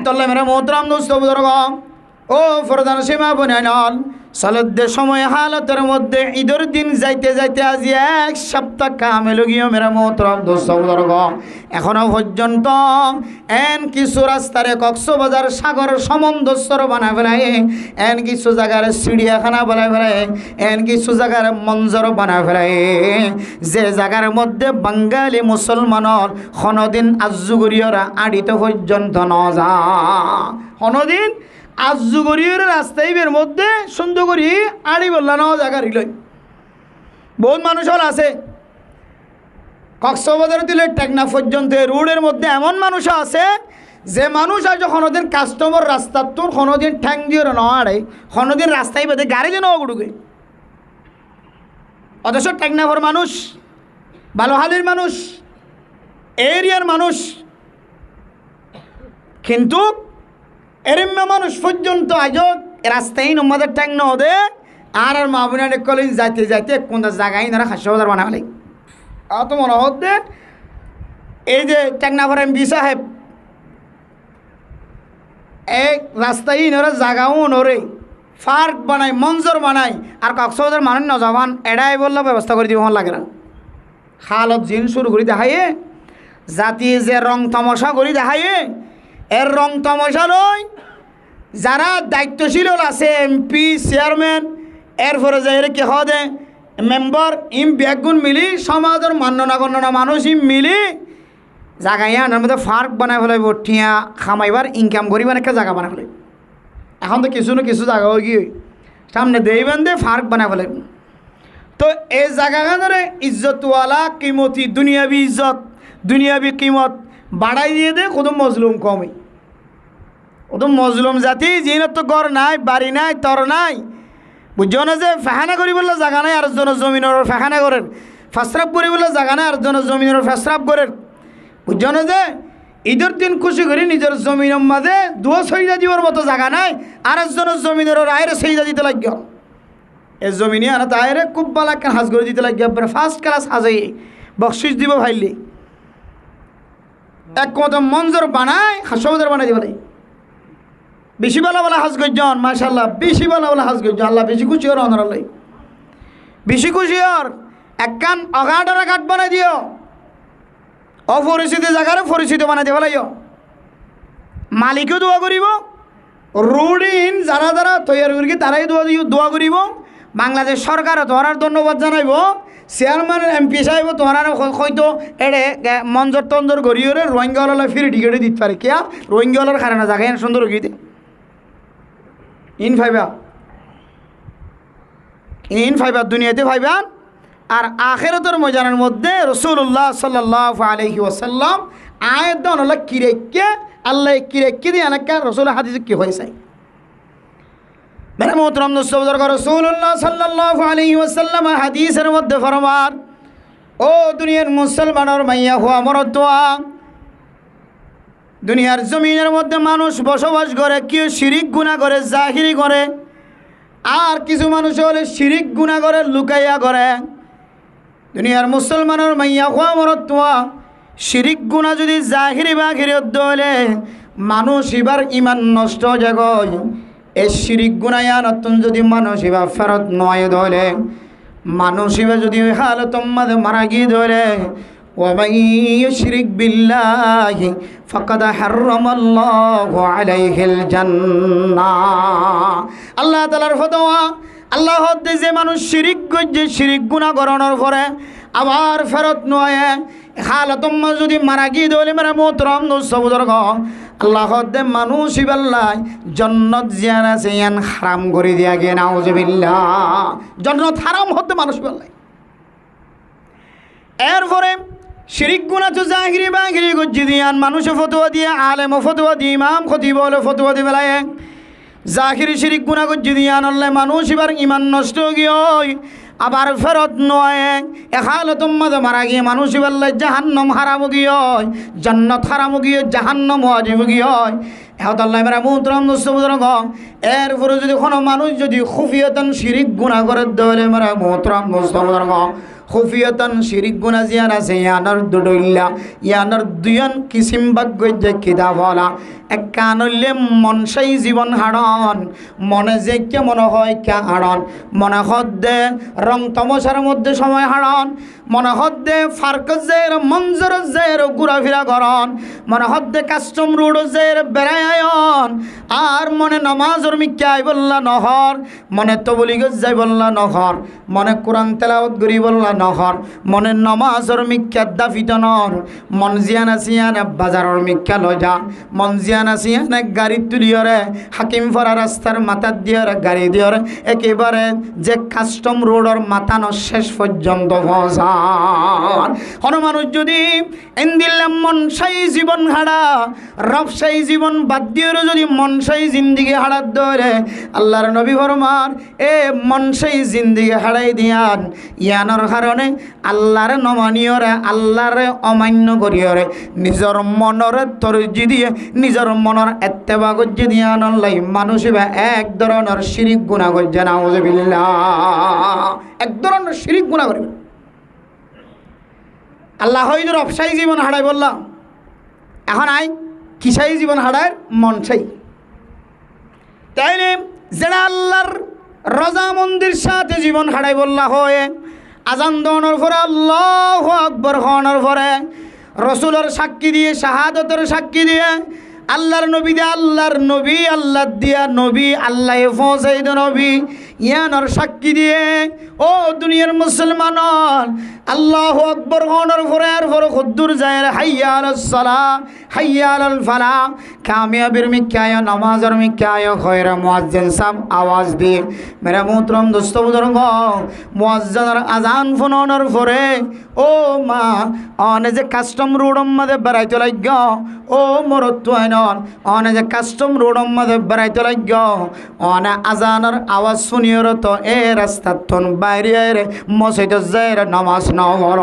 তল্লে মেরে মোহতরাম দোস্ত বুজুর্গ ও ফরদান সীমা বনাইনল সালদ্দের সময় হালতের মধ্যে ঈদের দিন যাইতে যাইতে আজি এক সপ্তাহ কামেল গিয়ে মেরা মোহতরম দোস্ত বুজুর্গ এখনো পর্যন্ত এন কিছু রাস্তারে কক্সবাজার সাগর সমুদ্র বানায় ফেলায়, এন কিছু জায়গার চিড়িয়াখানা বানায় ফেলায়, এন কিছু জায়গার মঞ্জর বানায় ফেলায়, যে জায়গার মধ্যে বাঙালি মুসলমানের কোনোদিন আজুগরিয়রা আড়িতে পর্যন্ত ন যা কোনোদিন আজুগরিয়র রাস্তায় বের মধ্যে সুন্দর করি আড়ি বললা ন জায়গা রিলই বহুত মানুষ হল আছে কক্সবাজার দিলে টেকনাফ পর্যন্ত রোডের মধ্যে এমন মানুষ আছে যে মানুষ আজ কোনোদিন কাস্টমার রাস্তার তোর কোনোদিন ঠ্যাং দিয়ে ন আড়ে কোনোদিন রাস্তায় বেঁধে গাড়ি দিয়ে নগুড়ুকে, অথচ টেকনাফর মানুষ বালোহালির মানুষ এরিয়ার মানুষ কিন্তু এরম্য মানুষ পর্যন্ত আজ রাস্তায় নমাদের ঠ্যাং ন দে আর মা বোনের কলেজ যাইতে যাইতে কোন জায়গায় তারা হাসপাতাল বানাবে তো মনে হচ্ছে এই যে টেকনাফর এমপি সাহেব এক রাস্তায় নরে জায়গাও নরে পার্ক বানায় মঞ্জর বানায় আর কক্সবাজার মানুষ নজওয়ান এড়াই বললে ব্যবস্থা করে দিব লাগে না হালত জিন শুরু করে দেখাইয়ে জাতি যে রং তামাশা করে দেখাইয়ে এর রং তামাশা নয় যারা দায়িত্বশীল আছে এমপি চেয়ারম্যান এরপরে যাই কি হদে মেম্বার ইম ব্যাগুন মিলি সমাজের মান্য গণ্য মানুষ ইম মিলি জায়গায় আনার মধ্যে পার্ক বানাই ফেলাই বটিয়া খামাইবার ইনকাম করিবার একটা জায়গা বানাই ফেলাই এখন তো কিছু না কিছু জায়গা হয়ে গিয়ে সামনে দেইবেন দে পার্ক বানাই ফেলাই তো এই জায়গাখানে ইজ্জতওয়ালা কিমতি দুনিয়াবি ইজ্জত দুনিয়াবি কিমত বাড়াই দিয়ে দে কত মজলুম কমই কত মজলুম জাতি যিনি তো ঘর নাই বাড়ি নাই তর নাই বুঝছো না যে ফেহানা করি বললে জায়গা নাই আরেকজনের জমিনের ফেহানা করেন ফাসরাপ করি বললে জায়গা নাই আরেকজনের জমিনের ফাসরাপ করেন বুঝছো না যে ঈদের দিন খুশি করি নিজের জমিনের মাঝে দুয়ো সইদা দিবার মতো জায়গা নাই আরেকজনের জমিনের আয়ের সইদা দিতে লাগিও এই জমিনে আর তাইরে খুব ভালো একটা হাজ করে দিতে লাগিও ফার্স্ট ক্লাস হাজাই বকশিস দিব ভাইলি এক মতো মঞ্জর বানায় হাসপাতাল বানাই দিব বেশি বেলা বলা হাজ গজন মাশাল্লাহ বেশি বেলা বলা হাজ গজন আল্লাহ বেশি খুশি হর অনারাল্লাই বেশি খুশি হর একখান অগাডারা কাঠ বানাই দিও অপরিচিত জায়গার পরিচিত বানাই দিব লাইও মালিকও দোয়া করিব রুডিন যারা যারা তৈরি করি তারাই দোয়া করিব বাংলাদেশ সরকারও তোমার ধন্যবাদ জানাইব চেয়ারম্যান এমপি সাহেব তোমার হয়তো এড়ে মঞ্জর তঞ্জর গড়িয়ে রোহিঙ্গাওয়ালা ফিরে টিকেটে দিতে পারে কিয়া রোহিঙ্গাওয়ালার খারানা জায়গায় সুন্দর গিয়ে ইন ফাইবা দুনিয়াতে ফাইবান আর আখেরাতের ময়দানের মধ্যে রাসূলুল্লাহ সাল্লাল্লাহু আলাইহি ওয়াসাল্লাম আয়াত দান হলো কিরেকে আল্লাহ কিরেকে দিয়ে অনেক রাসূল হাদিসে কি হয়েছে মেরে মোহতরম দোস্ত বুজুর্গ রাসূলুল্লাহ সাল্লাল্লাহু আলাইহি ওয়াসাল্লাম হাদিসের মধ্যে ফরমান ও দুনিয়ার মুসলমানের মাইয়া হুয়া মরদওয়া দুনিয়ার জমিনের মধ্যে মানুষ বসবাস করে কেউ শিরিক গুনাহ করে জাহিরি করে আর কিছু মানুষ হলে শিরিক গুনাহ করে লুকাইয়া করে দুনিয়ার মুসলমানের মাইয়া হুয়া মরদওয়া শিরিক গুনাহ যদি জাহিরি বাহিরি হলে মানুষ এবার ইমান নষ্ট জায়গায় এই শিরিক গুনায়া নতুন যদি মানুষ এবার ফেরত নয় ধরে মানুষ এবার যদি ওই হালত মারা গিয়ে ধরে ومن يشرك بالله فقد حرم الله عليه الجنة আল্লাহ তাআলার ফতোয়া আল্লাহ যে মানুষ শিরিক করছে শিরিক গুনাহ করানোর পরে আবার ফেরত নয় হালাতম যদি মারা গিয়ে দলে মেরা মোহতরম দোস্ত বুজুর্গ আল্লাহ দে মানুষ ইবাল্লাহ জান্নাত জিয়ারা সেয়ান হারাম করে দিয়া গে নাউজুবিল্লাহ জান্নাত হারাম হতে মানুষ ইবাল্লাহ এরপরে শিরিক গুনাহ তো জাহিরি বাহিরি গজ্জি দিয়ান মানুষ ফতোয়া দিয়ে আলেম ফতোয়া দিয়ে ইমাম খতিব বলে ফতোয়া দিয়ে বেলায় জাহিরি শিরিক গুনাহ গজ্জি দিয়ান আল্লাহ মানুষ এবার ইমান নষ্ট গিয়ে আবার ফেরত নয় এখালতম মাঝে মারা গিয়ে মানুষ বললে জাহান্নাম হারাম গিয়ে জান্নাত হারাম গিয়ে জাহান্নাম ওয়াজিব গিয়ে এত আল্লাহ মেরা মুহতরম দোস্ত বুজুর্গ এরপরে যদি কোনো মানুষ যদি খুফিয়াতান শিরিক গুনাহ করে দেওয়ালে মেরা মুহতরম দোস্ত বুজুর্গ খুফিয়তন শিরিক গুনাহ জিয়ান আছে ইয়ানর দুডইল্লা ইয়ানর দুয়ন কিসিম ভাগ্য যে কিতাব হলা এক কানলে মনসাই জীবন হাড়ন মনে যে কে মনে হয় কে হাড়ন মনে হদ্দে রং তমসার মধ্যে সময় হাড়ন মনে হদ্দে ফার্ক জের মঞ্জর জের ঘুরাফিরা করন মনে হদ্দে কাস্টম রোড জের বেড়ায়ন আর মনে নমাজর মিক্কাই বললা নহর মনে তবলিগত যাই বললা নহর মনে কোরআন তেলাওয়াত করি বললা নহর মনে নমাজর মিক্কা দাফিতনর মন জিয়ানা সিয়ানা বাজারর মিক্কা লজা মন জিয়ানা সিয়ানা গাড়ি তুলিয়রে হাকিম ফরা রাস্তার মাথা দিয়রে গাড়ি দিয়রে একেবারে যে কাস্টম রোডর মাথানো শেষ পর্যন্ত পৌঁছা কোন মানুষ যদি এন্দিল্লাম মনসাই জীবন হারা রবসাই জীবন বাদ দিয়ে যদি মনসাই জিন্দিগি হারাত ধরে আল্লাহর নবী ফরমান এ মনসাই জিন্দিগি হারাই দিয়ান ইয়ানোর কারণে আল্লাহর নমানিয়রে আল্লাহরে অমান্য করিয়রে নিজের মনরে তরজি দিয়ে নিজের মনের এত্তেবা গজ্জি দিয়ে আনলাই মানুষ এক ধরনের শিরিক গুনাহ করছে নাউযুবিল্লাহ এক ধরনের শিরিক গুনাহ করবে আল্লাহ হয়তো রবসাই জীবন হারাই বললাম এখন আই কিসাই জীবন হারায় মনসাই তাইলে যারা আল্লাহর রজা মন্দির সাথে জীবন হারাই বললা হয়ে আজান দনের পরে আল্লাহু আকবার হওয়ার পরে রসুলের সাক্ষী দিয়ে শাহাদতের সাক্ষী দিয়ে আল্লাহর নবী দিয়ে আল্লাহর নবী আল্লাহ দিয়া নবী আল্লাহ পৌঁছাই নবী ইয়ানোর সাক্ষী দিয়ে ও দুনিয়ার মুসলমান আল্লাহু আকবার হওয়ার পরে আর পরে খুদ্দুর যায় হাইয়া আলাস সালাহ হাইয়া আলাল ফালাহ কামিয়াবির মিক্কায় নামাজের মিক্কায় খয়রা মুয়াজ্জিন সাহেব আওয়াজ দিয়ে মেরা মোহতরম দোস্ত বুজুর্গ মুয়াজ্জিনের আজান ফোনানোর পরে ও মা অনে যে কাস্টম রোডের মধ্যে বেড়াইতে লাগ ও মরত্ব অনে যে কাস্টম রোডের মধ্যে বেড়াইতে লাগ অনে আজানের আওয়াজ শুনিয়র তো এ রাস্তার থন বাইরে মসজিদ যায় নামাজ নগর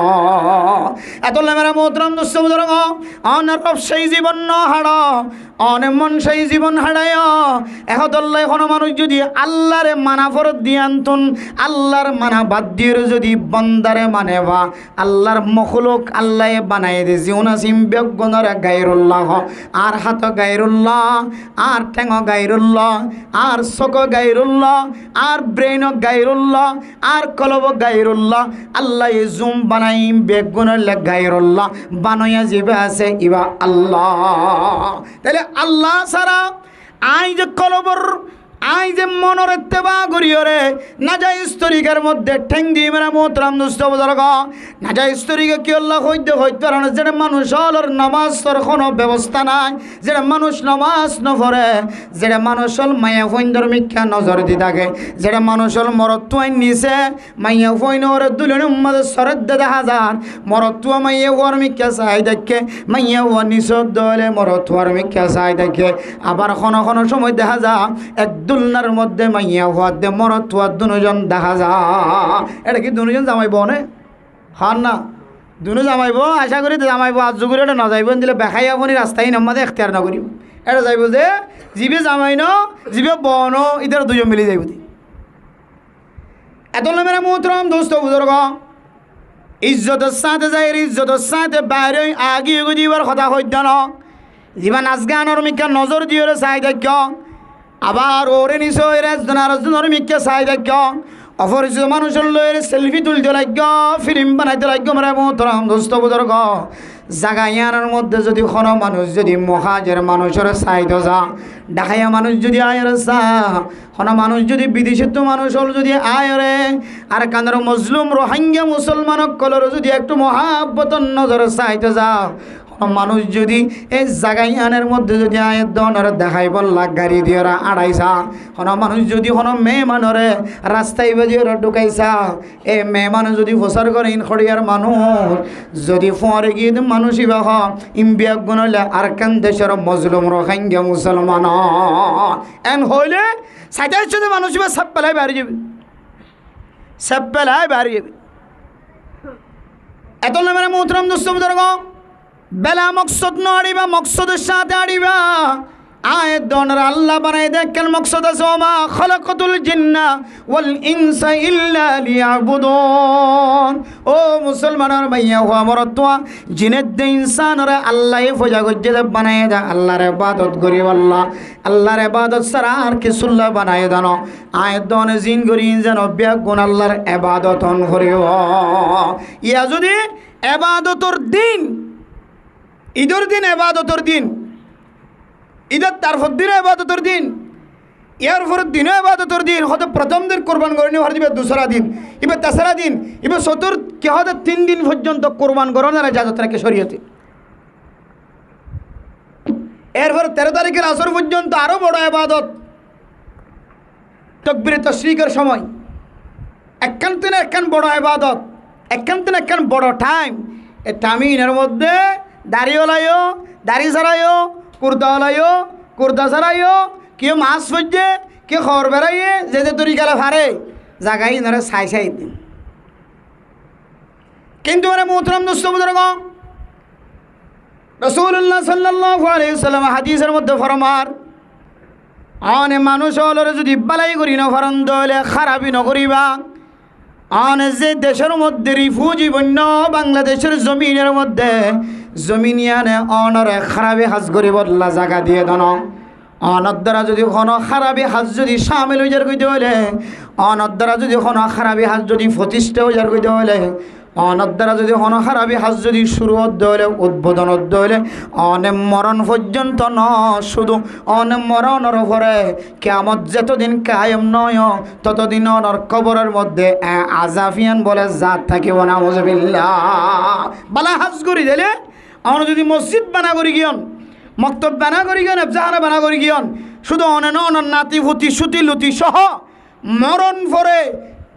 এত মেরা মোহতরম দোস্ত বুজুর্গ অনে রবসাই জীবন ন হাড় অনে মন সেই জীবন হারায় এহদল্লাই কোনো মানুষ যদি আল্লাহরে মানা ফরত দিয়ান্তন আল্লাহর মানা বাদ দিয়ে যদি বন্দারে মানে বা আল্লাহর মখলুক আল্লাহ বানাই দে জিউনা সিম বেগনরে গায়রুল্লাহ আর হাত গায়রুল্লাহ আর ঠেঙ গায়রুল্লাহ আর চক গায়রুল্লাহ আর ব্রেন গায়রুল্লাহ আর কলব গায়রুল্লাহ আল্লাহ জুম বানাই বেগুনের গায়রুল্লাহ বানাইয়া জিবা আছে ইবা আল্লাহ তাহলে আল্লাহ ছাড়া আই যে কলবর আই যে মনের ইত্তেবা করিয়রে নাজাইজ তরিকার মধ্যে ঠেং দিয়ে মেরা মোহতরম দোস্ত বুজুর্গ নাজাইজ তরিকা কি আল্লাহ হইতে পারে যেটা মানুষ হলর নামাজ তোর কোনো ব্যবস্থা নাই যেটা মানুষ নামাজ নপড়ে যেটা মানুষ হল মাইয়া ফৈন্দর মিথ্যা নজর দি থাকে যেটা মানুষ হল মরত্তুয়াই নিছে মাইয়া ফৈনর দুলন উম্মাদ সরদ দেখা যান মরত্তুয়া মাইয়া ওর মিথ্যা চাই দেখে মাইয়া ও নিচ দলে মরত্তুয়ার মিথ্যা চাই দেখে আবার কোনো সময় দেখা যা দুলনার মধ্যে মাইয়া হওয়ার দে মরত হওয়ার দুজন দেখা যা এটা কি দুজন জামাইব নে হন না দুনো জামাইব আশা করি জামাইব আজ যুগুরি এটা না যাইব দিলে বেখাই আপনি রাস্তায় নামাতে এখতিয়ার না করিব এটা যাইব যে জিবে জামাই ন জিবে বন ইতার দুজন মিলি যাইব এত মেরা মোহতরম দোস্ত বুজুর্গ ইজ্জতের সাথে যাই ইজ্জতের সাথে বাইরে আগিয়ে দিবার কথা হইত না যিবা নাচ গানের মিকা নজর দিয়ে চাই দেখ আবার ওরে নিচে রাজনার মিকে চাই দেখ অপরিচিত মানুষের লয়ে সেলফি তুলতে লাগ ফিল্ম বানাইতে লাগ মেরা মোহতরম দোস্ত বুজুর্গ জাগাইয়ানোর মধ্যে যদি কোনো মানুষ যদি মহাজের মানুষের চাইত যা ডাকাইয়া মানুষ যদি আয়ের চা কোনো মানুষ যদি বিদেশিত মানুষ হল যদি আয়রে আর কানের মজলুম রোহিঙ্গা মুসলমানক কলর যদি একটু মহাব্বতন নজরে চাইতে যা মানুষ যদি এই জাগাইয়ানের মধ্যে যদি আয়ের দনের দেখাই বললা গাড়ি দিয়ে আড়াইছা কোনো মানুষ যদি কোনো মেয়ে মানরে রাস্তায় বাজিয়ে ঢুকাইছা এই মেয়ে মানুষ যদি প্রচার করে ইন খড়িয়ার মানুষ যদি ফোঁরে গিয়ে মানুষই বাহ ইম্বিয়া গুণলে আর কেন দেশের মজলুম রোহিঙ্গা মুসলমান এন হইলে সাইটার সাথে মানুষ বা সব পেলাই বাড়ি যাবে সব পেলাই বাড়ি যাবে এত নামের মোহতরম দোস্ত বুজুর্গ বেলা মকসদ ন আড়িবা মকসদের সাথে আড়িবা আয় আয়াত দনের আল্লাহ বানাই দেখেন মকসদ আছে ওমা খলাকাতুল জিন্না ওয়াল ইনসা ইল্লা লিয়াবুদুন। ও মুসলমানের মাইয়া হওয়া মরতুয়া জিনের দে ইনসানর আল্লাহ ফজা গজ্জে বানাই দা আল্লাহর ইবাদত করি আল্লাহর ইবাদত ছাড়া আর কিছুল্লা বানাই দানো। আয়াত দন জিন করি যেন ব্যাগুন আল্লাহর ইবাদত করিব। ইয়া যদি ইবাদতর দিন ঈদের দিন ইবাদতর দিন ঈদের তারপর দিন ইবাদতর দিন ইয়ার পরের দিনও ইবাদতর দিন হয়তো প্রথম দিন কোরবান করেনি হয়তো দিবে দুসরা দিন এবার তেসরা দিন এবার কে হয়তো 3 দিন পর্যন্ত কোরবান করানোর ইজাজত রাখে শরীয়তে। এরপর 13 তারিখের আসর পর্যন্ত আরও বড় ইবাদত তাকবীরে তাশরিকের সময় একখান বড় ইবাদত একখান বড় টাইম। এই টাইমের মধ্যে দাড়িওয়ালাইও দাড়ি ছাড়াইও কুর্তাওয়ালাইও কুর্তা ছাড়াইও কেউ মাছ ফজে কেউ খবর বেড়াইয়ে যে তরিকালে ফারে জাগাই ধরে ছাই দিন। কিন্তু মানে মোহতরম দোস্ত বুজুর্গ রাসূলুল্লাহ সাল্লাল্লাহু আলাইহি ওয়াসাল্লাম হাদিসের মধ্যে ফরমার অনে মানুষ হলরে যদি বালাই করি না ফরন দলে খারাপই নকরিবা। অনে যে দেশের মধ্যে রিফিউজি বন্য বাংলাদেশের জমিনের মধ্যে জমিনিয়ানে অনরে খারাপি হাজ করি বদলা জায়গা দিয়ে দন। অনর দ্বারা যদি কোনো খারাপি হাজ যদি সামিল হয়ে যার কইতে হলে অনর দ্বারা যদি কোনো খারাপি হাজ যদি প্রতিষ্ঠা হয়ে যার কইতে হলে অনর দ্বারা যদি কোনো খারাপি হাজ যদি শুরু হতে হলে উদ্বোধন হতে হলে অনে মরণ পর্যন্ত ন শুধু অনে মরণের পরে কিয়ামত যতদিন কায়েম নয় ততদিন অনর কবরের মধ্যে আজাফিয়ান বলে জাত থাকিব না। নাউজুবিল্লাহ। বালা হাজ করি দিলে অন যদি মসজিদ বানা করি গিয়ন মক্তব বানা করি গিয়ন এফজাহানা বানা করি গিয়ন শুধু অনে অনর নাতি ফুতি সুতি লুতি সহ মরণ পরে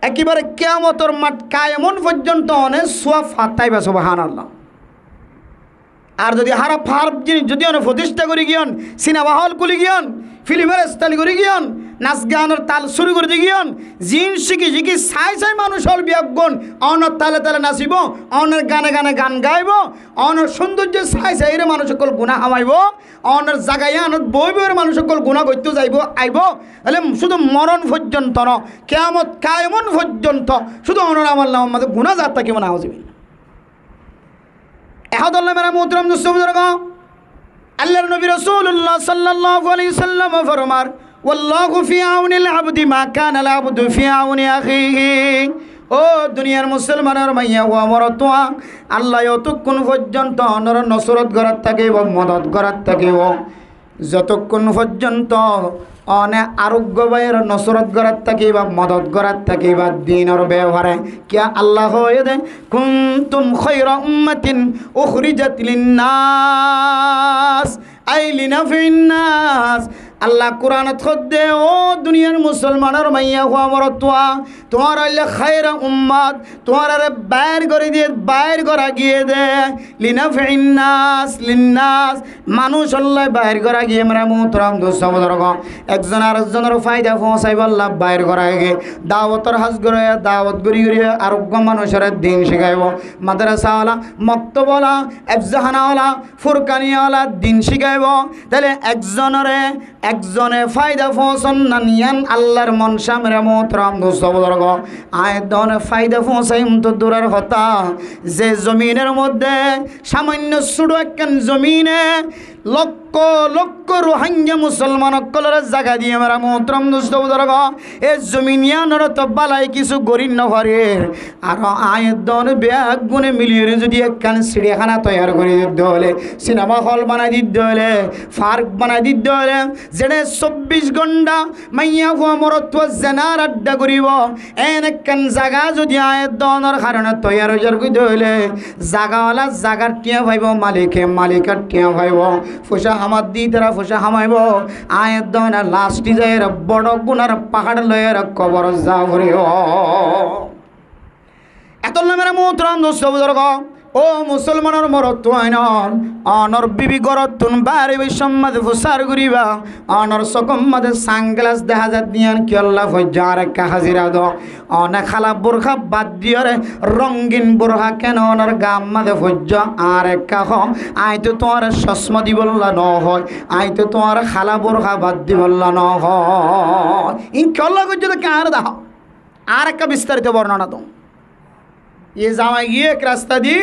একেবারে কিয়ামতের মাঠ কায়েমন পর্যন্ত অনেক সোয়া ফাতাইবা সুবহানাল্লাহ। আর যদি হারাপ জিনিস যদি অনেক প্রতিষ্ঠা করি গিয়ন সিনেমা হল খুলি গিয়ন ফিল্মের স্টাইল করি গিয়ন নাচ গানের তাল শুরু করে দি গিয়ন জিন শিখি চাই মানুষ হল বিয়াগুন অনের তালে তালে নাচিব অনের গানে গান গাইব অনের সৌন্দর্য চাই রে মানুষ সকল গুণা হামাইব অনের জাগায় আনত বই বইয়ের মানুষ সকল গুণা করতে যাইব আইব। তাহলে শুধু মরণ পর্যন্ত ন কিয়ামত কায়েমন পর্যন্ত শুধু অনর আমার নাম আমাদের গুণা যাত থাকে মনে হওয়া যাবে। এহাদুল্লাহ মেরা মুহতরম দোস্ত বুজুর্গ আল্লাহর নবী রাসূলুল্লাহ সাল্লাল্লাহু আলাইহি সাল্লাম ফরমার ওয়াল্লাহু ফি আউনিল আবদি মা কানাল আবদু ফি আউনি আখিহি। ও দুনিয়ার মুসলমানের মাইয়া ও মরতুয়া আল্লাহ যতক্ষণ পর্যন্ত অনর নসরত করার থাকিব মদত করার থাকিব যতক্ষণ পর্যন্ত অনে আরোগ্য বাইর নসরত করার থাকিবা মদত করার থাকিবা দিনের ব্যবহারে কিয়া আল্লাহ হয়ে দে কুনতুম খায়রা উম্মাতিন উখরিজাত লিন্নাস আই লিনাফিন নাস। আল্লাহ কোরআনত খদ্দে ও দুনিয়ার মুসলমানের মাইয়া হওয়া মরতুয়া তোমার আল্লাহ খায়রা উম্মাত তোমার আরে বাইর করে দিয়ে বাইর করা গিয়ে দে লিনাফিন নাস লিন্নাস মানুষ আল্লাহ বাইর করা গিয়ে আমরা মুহতরম দোস্ত বুজুর্গ একজন আরেকজনের ফায়দা পৌঁছাইব আল্লাহ বাইর করা গে দাওয়াতর হাজ করে দাওয়াত করি আরোগ্য মানুষের দিন শিখাইব মাদ্রাসাওয়ালা মক্তবওয়ালা এফজাহানাওয়ালা ফুরকানিয়াওয়ালা দিন শিখাইব। তাহলে একজনে ফায়দা পৌঁছন না নিয়ান আল্লাহর মন সামনে মোহতরম দোস্ত বুজুর্গ আয়দনে ফায়দা পৌঁছাইম তো দূরের কথা যে জমিনের মধ্যে সামান্য ছোট একখান জমিনে লক্ষ লক্ষ রোহিঙ্গা মুসলমান সকলের জায়গা দিয়ে আমরা মোহতরম দোস্ত বুজুর্গ এই জমিনিয়ানোর তো বালাই কিছু গরিব নভরে আর আয়দন ব্যাগ গুণে মিলিয়ে যদি একখান চিড়িয়াখানা তৈরি করে দিতে হলে সিনেমা হল বানাই দিতে হলে পার্ক বানাই দিতে হলে যেনে 24 ঘণ্টা মাইয়া হুয়া মরত্ব জেনার আড্ডা করিব এন একখান জায়গা যদি আয়দনের কারণে তৈরি হয়ে করতে হলে জাগাওয়ালা জাগার টিয়া ভাইব মালিকের টিয়া ভাইব ফুসা হামার দি তারা ফুসা হামাইব আয়দনের লাস্টি যায় বড় গুনার পাহাড় লয়ের কবর যা ভরিব। এত নামের মোহতরম দোস্ত বুজুর্গ ও মুসলমানের মরত আইনন অনর বিবি গরতুন বারে বিসম্মাদ ফুসার ঘুরিবা অনর সকম মাদে সানগ্লাস দেখা যা দিয়ান কি আল্লাহ ফজার কা হাজিরা দ অনে খালা বোরখা বাদ দিয়রে রঙিন বোরখা কেন অনর গাম মাদে ফজ্জা আর একা হ আইতো তোমার চশমা দি বললা ন হয় আইতো তোমার খালা বোরখা বাদ দি বললা ন হয় ইন কি আল্লাহ কইতে কার দাও আর একটা বিস্তারিত বর্ণনা তো ये जामा गए एक रास्ता दी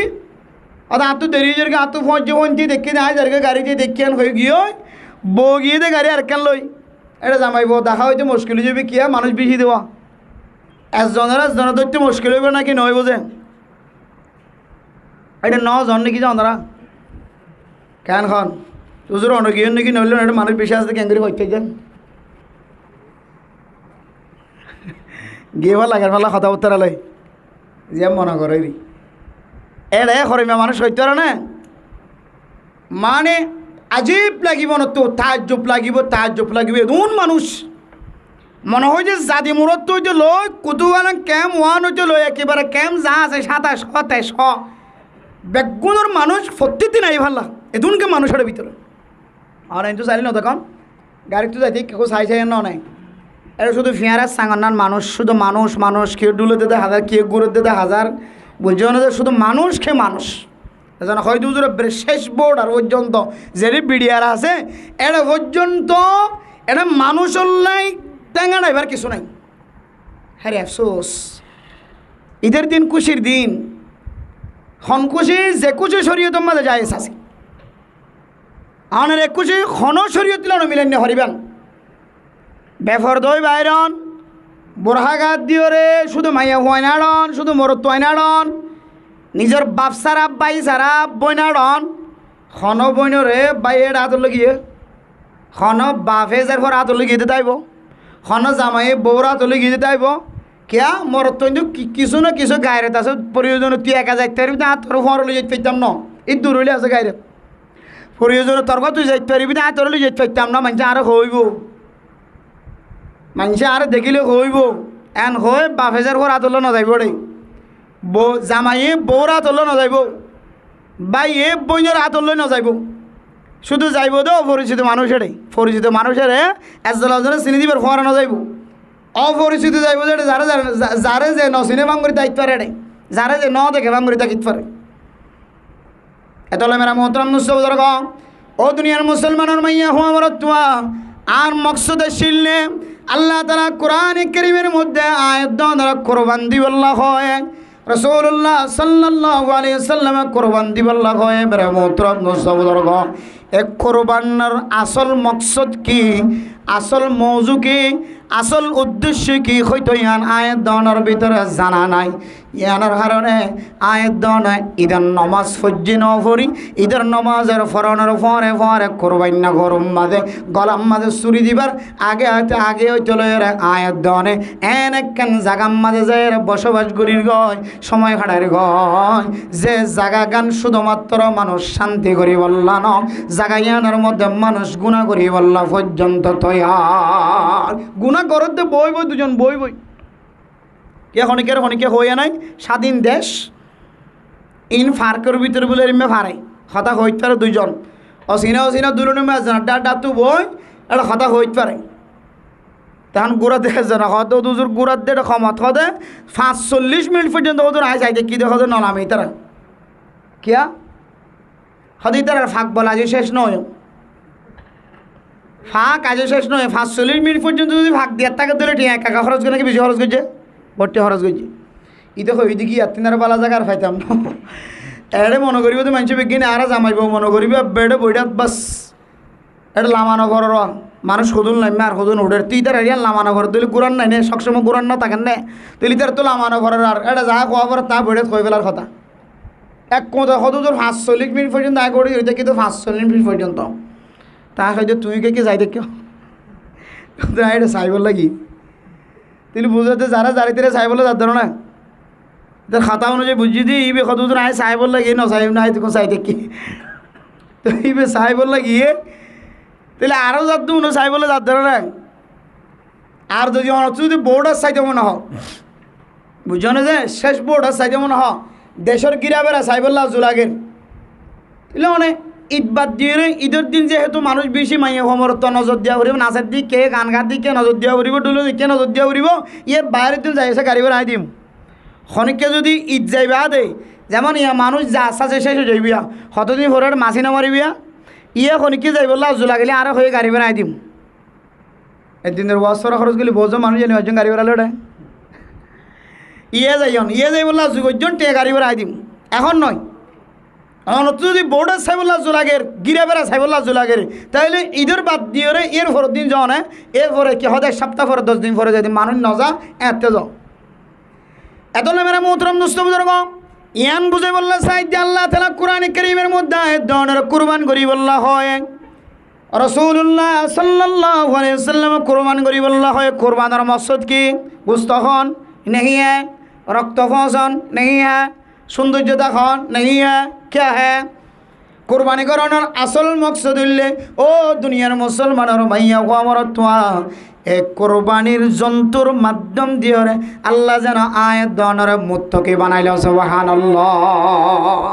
और आप तो देरी जर के आप तो फोन जो फोन थी देख के ना जर के गाड़ी थी देख के हो गयो बो गए थे गाड़ी अरकन लोई এটা জামাই বউ দেখা হইতে মুশকিল হয়ে যাবে কি মানুষ বেশি দেওয়া একজনের ধরতে মুশকিল হইবে নাকি নয় বোঝে এটা 9 জন নাকি জানারা কেন খন তুজুর অনগিয়ে নাকি নইলে এটা মানুষ বেশি আসতে কেন করে হইতে যান গিয়ে লাগার ফেলা কথা উত্তর লয় যে মনে করে এড়ে খরিমা মানুষ হইতে পারে না মানে আজীব লাগিব না তো তাজ্জব লাগিব এমন মানুষ মনে হয় যে জাদি মূরত তো হইতে লয় কুতুয়ানা ক্যাম ওয়ান হইতে লয় একেবারে ক্যাম যা আছে 27 বেগুনের মানুষ প্রত্যেকদিন নাই ভাল্লা এদুনকে মানুষের ভিতরে আর তো চাইলি না তখন গাড়ি তো যাইতে কেউ চাই না নাই এটা শুধু ফিয়ারার সাঙ্গান্নার মানুষ শুধু মানুষ কেউ ডুলে দিতে হাজার কেউ গুঁড়ো দিতে হাজার বলছে না যে শুধু মানুষ খেয়ে মানুষ যেন হয়তো শেষ বোর্ড আর পর্যন্ত যে বিডিআর আছে এটা পর্যন্ত এটা মানুষের লাই টেঙ্গা নাইবার কিছু নাই হ্যাঁ আফসোস ঈদের দিন খুশির দিন খন খুশি যে খুশি শরীয়তের মাঝে যায় আছে আনের এক খুশি খন শরীয়ত মিলেন হরিবেন বেফর দই বাইরন বোরহাগাত দিওরে শুধু মাইয়া হয়নাড়ন শুধু মরত হয়নাড়ন নিজের বাপ সারা বাই সারা বইনাড়ন খন বইনরে বাইয়ের হাতর লগিয়ে খন বাপে যার পর হাতর লগিয়ে দিতে আইব খন জামাইয়ে বউর হাতর লগিয়ে দিতে আইব কেয়া মরত কিছু না কিছু গায়ের আছে প্রয়োজন তুই একা যাইতে পারবি না তোর ফর লই যাইতে পারতাম না এই দূর হইলে আছে গায়ের প্রয়োজন তর্ক তুই যাইতে পারবি না তোর লই যাইতে পারতাম না মানুষ আরো হইব মানুষে আর দেখিলে হইব এন হয় বাপেজার ঘর আতল না যাইব রে জামাইয়ে বউর আতল না যাইব বাইয়ে বইনের আতল না যাইব শুধু যাইব তো অপরিচিত মানুষের একজনে চিনি দিবার ফোয়ারা না যাইব অপরিচিত যাইব যে যারে যে ন চিনে ভাঙ করে দায়িত্ব পারে রে যারে যে ন দেখে ভাঙ করে দায়িত্ব পারে এতলে মেরা মোহতরম নুসব ও দুনিয়ার মুসলমানের মাইয়া হুয়া মরত আর মকসুদে শিলনে আল্লাহ তাআলা কোরআন কারীমের মধ্যে আয়াত দ্বারা কোরবান দিবাল্লাহ হয় রাসূলুল্লাহ সাল্লাল্লাহু আলাইহি ওয়াসাল্লাম কোরবান দিবাল্লাহ হয় মেরা মোহতরম নুসব এক কোরবানের আসল মকসদ কি আসল মৌজু কি আসল উদ্দেশ্য কি হয়তো ইয়ান আয়াত দনের ভিতরে জানা নাই ইয়ানোর কারণে আয়াত দন ঈদের নমাজ ফজ্জি নফরি ঈদের নমাজের ফরনের ফরে কোরবান না গরম মাঝে গলাম মাঝে চুরি দিবার আগে হইতে লয়ের আয়াত দনে কেন জাগাম মাঝে যায় বসবাস করির গয় সময় খাটার গয় যে জাগা গান শুধুমাত্র মানুষ শান্তি করি বললা ন জাগা ইয়ানোর মধ্যে মানুষ গুণা করি বললা পর্যন্ত তৈয়ার গুণা করতে বই দুজন বই কে হনিকে হইয়া নাই স্বাধীন দেশ ইন ফার্কের ভিতরে বলে এমনি ফারে হতা হইতে পারে দুইজন অচিনা দুজনের মাঝে ডাটু বই এটা হতা হইতে পারে তখন গুড়া দেখে জানা হয়তো দুজোর গুড়ার দিয়ে ক্ষমত হতে 45 মিনিট পর্যন্ত ওদের আয় চাইতে কি দেখো নলামে তারা কিয়া হতে তারা ফাঁক বলা যে শেষ নয় ফাঁক আজও শেষ নয় 45 মিনিট পর্যন্ত যদি ফাঁক দিয়ে টাকা ধরে ঠিক একা খরচ করে নাকি বেশি খরচ করছে ভর্তি খরচ করছে ই দেখো ওই দিকে তিনারা বালা জায়গা আর পাইতাম না এড়ে মনে করিব তো মানুষ বিজ্ঞানী আর জামাইব মনে করিব বেড়ে বইটাত বাস এটা লামানো ঘর মানুষ সদুন নামে আর সদুন উঠে তুই তার এরিয়া লামানো ঘর তুই গুরান নাই নে সবসময় গুরান না থাকেন নে তুই তার তো লামানো ঘরের আর এটা যা খোয়া পরে তা বইটাত কই ফেলার কথা এক কথা হয়তো তোর 45 মিনিট পর্যন্ত আগে করি ওইটা কিন্তু 45 মিনিট পর্যন্ত তা হয়তো তুই কে যাই দেখ এটা চাইব লাগি তুই বুঝাতে যারা জারিতে চাই বলে যার ধরো না তোর খাতা অনুযায়ী বুঝি দি ইবে কত দূর আয় চাই বল লাগি না চাই না তোকে চাই দেখি তো ইবে চাই বল লাগিয়ে তাহলে আরও যার দু চাই বলে যার ধরো না আর যদি যদি বোর্ডার চাইতে মনে হোক বুঝছো না যে শেষ বোর্ডার চাইতে মনে হোক দেশের গিরাবেরা সাইবুল্লাহ জুলাগের তাহলে অনেক ঈদ বাদ দিয়ে ঈদের দিন যেহেতু মানুষ বেশি মাইয়া সমরত নজর দিয়া করিব নাচের দিকে গান গার দিকে নজর দিয়া করিব ডুলো দিকে নজর দিয়া করিব ইয়ে বাইরের দিন যাই এসে গাড়ি বেড়াই দিম খনিককে যদি ঈদ যাইবা দে যেমন ইয়া মানুষ যা আসা শেষ হয়ে যাইবিয়া কতদিন ভোরের মাছি না মারিবিয়া ইয়ে খনিককে যাইবল্লাহ জুলা গেলে আরো হয়ে গাড়ি বেড়াই দিম একদিনের বছর খরচ গেলে বোঝো মানুষ জানি একজন গাড়ি বেড়ালে ওটা ইয়ে যাই বললা যুগজন টে গাড়ি বেড়াই দিম এখন নয় যদি বোর্ডের সাইবুল্লাহ জুলাগের গিরাবেরা সাইবুল্লাহ জুলাগের তাহলে ঈদের বাদ দিয়ে এর পরের দিন যাও না এরপরে কি হতে সপ্তাহ পরে 10 দিন পরে যদি মানুষ নজা এতে যাও এত মেরা মোহতরম দোস্ত বুজুর্গ ইয়ান বুঝে বললে সাইদ আল্লাহ তাআলা কোরআনে কারীমের মধ্যে দনের কুরবান করি বললা হয় রাসূলুল্লাহ সাল্লাল্লাহু আলাইহি ওয়াসাল্লাম কুরবান করি বললা হয় কুরবানের মকসদ কি গুস্তখন नहीं है रक्त फौसन नहीं है सौंदर्यता खन नहीं है क्या है कुर्बानी कराনোর আসল মকসদ হইলে ও দুনিয়ার মুসলমানের ভাইয়া ও আমার তোয়া এই কুরবানির জন্তুর মাধ্যম দিয়ে আল্লাহ যেন আয়াত দনের মুত্তাকি বানাইলো সুবহানাল্লাহ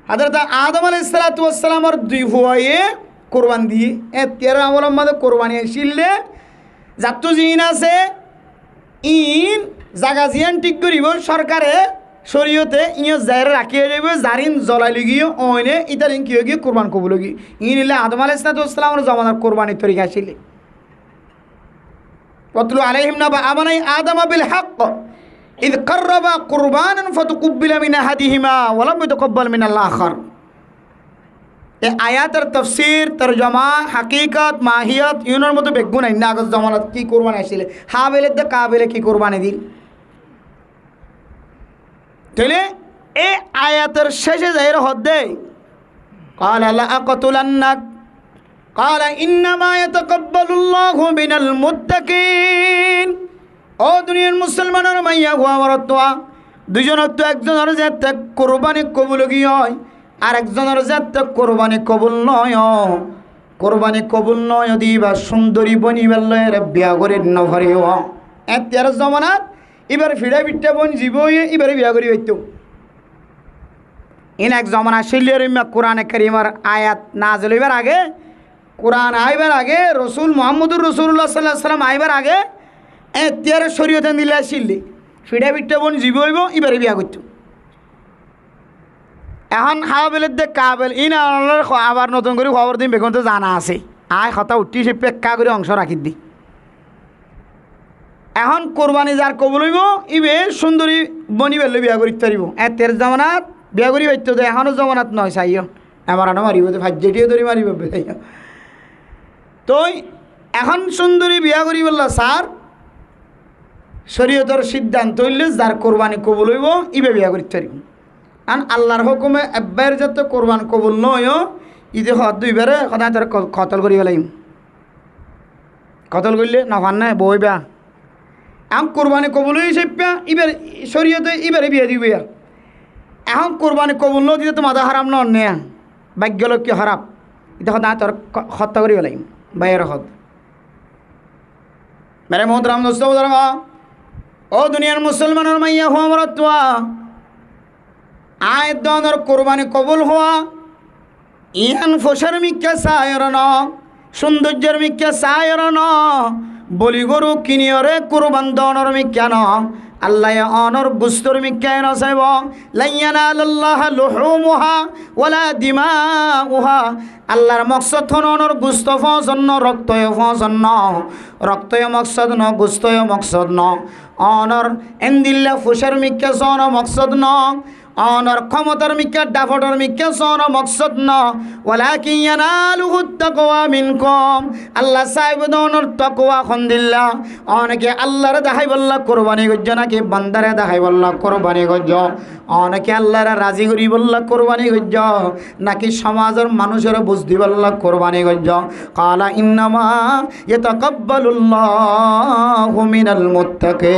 হযরত আদম আলাইহিস সালাতু ওয়াস সালামের দুই ভুয়ায়ে কুরবান দিয়ে এ 13 আমলের মধ্যে কুরবানি আসিলে জাতু জিন আছে ইন জাগা জিয়ান ঠিক করিব সরকারে শরীয়তে ইয়ে জায়রে রাখিয়ে যাইব জারিন জ্বলাই লগিয়ে ওইনে ইতারিন কি গিয়ে কুরবান কবুল লগি ইনিলে আদম আলাইহিস সালামের জমানার কুরবানির তরিকা আসিলে ওয়াতলু আলাইহিম নাবা আমানাই আদম বিল হক ইদ করবা কুরবানান ফাতুকবিলা মিন আহাদিহিমা ওয়া লাম ইতাকাব্বাল মিন আল আখার এই আয়াতের তাফসীর তরজমা হাকিকত মাহিয়ত ইউনের মতো বেগুন নাই না আগত জমানাত কি কুরবানি আসিলে হাবেলে দে কাবেলে কি কুরবানি দিল তাহলে এই আয়াতের শেষে যাইর হদ্দে قال لا اقتلنك قال انما يتقبل الله من المتقين ও দুনিয়ার মুসলমানের মাইয়া গো আমার তোয়া দুইজনের তো একজনের যাতে কুরবানি কবুল হয় আর একজনের যাতে কোরবানি কবুল নয় কোরবানি কবুল নয় দিবা সুন্দরী বনিবার লয়ের বিয়া করে নভরিও এতিয়ার জমানাত এবার ফিড়া বিট্টা বন জীব এবারে বিয়া করি হইতো ইন এক জমানা শিলিয়ার কোরআনে কারীমের আয়াত নাযিল হইবার আগে কোরআন আইবার আগে রসুল মুহাম্মদুর রাসূলুল্লাহ সাল্লাল্লাহু আলাইহি ওয়াসাল্লাম আইবার আগে এতিয়ার শরীয়তে দিলা শিল্লি ফিড়া বিট্টা বন জীব হইব এবারে বিয়া করতো এখন হাবেলের দে কাবেল ইন আবার নতুন করে খবর দিন বেগুন তো জানা আছে আয় কথা উঠি সে পেক্কা করে অংশ রাখি দি এখন কোরবানি যার কবুল হইব ইবে সুন্দরী বনি বেলে বিয়া করি পারিব এতের জমানাত বিয়া করি হইতো তো এখনও জমানাত নয় চাইও আমার আনো মারিব তো ভাজ্যটিও ধরি মারিব চাইও তো এখন সুন্দরী বিয়া করি বললা স্যার শরীয়তের সিদ্ধান্ত হইলে যার কোরবানি কবুল হইব ইবে বিয়া করি পারিব আন আল্লাহর হুকুমে একবার যত কোরবান কবুল নয় ইদে হদ দুইবারে সদায় তোর কতল করি পেলাইম কতল করলে নফান নাই বইবা এখন কোরবানি কবুল হয়ে সেপা ইবার শরীয়তে ইবারে বিয়ে দিবে এখন কোরবানি কবুল ন দিতে তো মাথা হারাম ন নে ভাগ্যলক্ষ্য হারাপ এটা সদায় তোর হত্যা করি পেলাইম বাইয়ের হদ মেরে মোহতরাম দোস্ত ও দুনিয়ার মুসলমানের মাইয়া হো আমার তোয়া আয় দনের কোরবানি কবুল হওয়া ইহান ফসর মিক্কা সায়র ন সৌন্দর্যের মিক্কা সায়র ন বলি গরু কিনিয়রে কোরবান দনের মিক্কা ন আল্লাহ অনর গুস্তর মিক্কা ন সাইব লাইয়ানাল্লাহ লুহুমুহা ওয়ালা দিমাউহা আল্লাহর মকসদ অনর গুস্ত ফসন্ন রক্তয় ফসন্ন রক্তয় মকসদ ন গুস্তয় মকসদ ন অনর এন্দিল্লা ফুসর মিক্কা সন মকসদ ন অনর ক্ষমতার মিক্কা ডাফটর মিক্কা সন মকসদ ন ওয়ালাকিন ইয়ানালুহু তাকওয়া মিনকুম আল্লাহ সাহেব দনর তাকওয়া খন্দিল্লা অনেকে আল্লাহর দেখাই বললা কুরবানি গজ্জ নাকি বান্দারে দেখাই বললা কুরবানি গজ্জ অনেকে আল্লাহর রাজি করি বললা কুরবানি গজ্জ নাকি সমাজের মানুষের বুঝদি বললা কুরবানি গজ্জ কালা ইন্নামা ইয়াতাকাব্বালুল্লাহু মিনাল মুত্তাকিন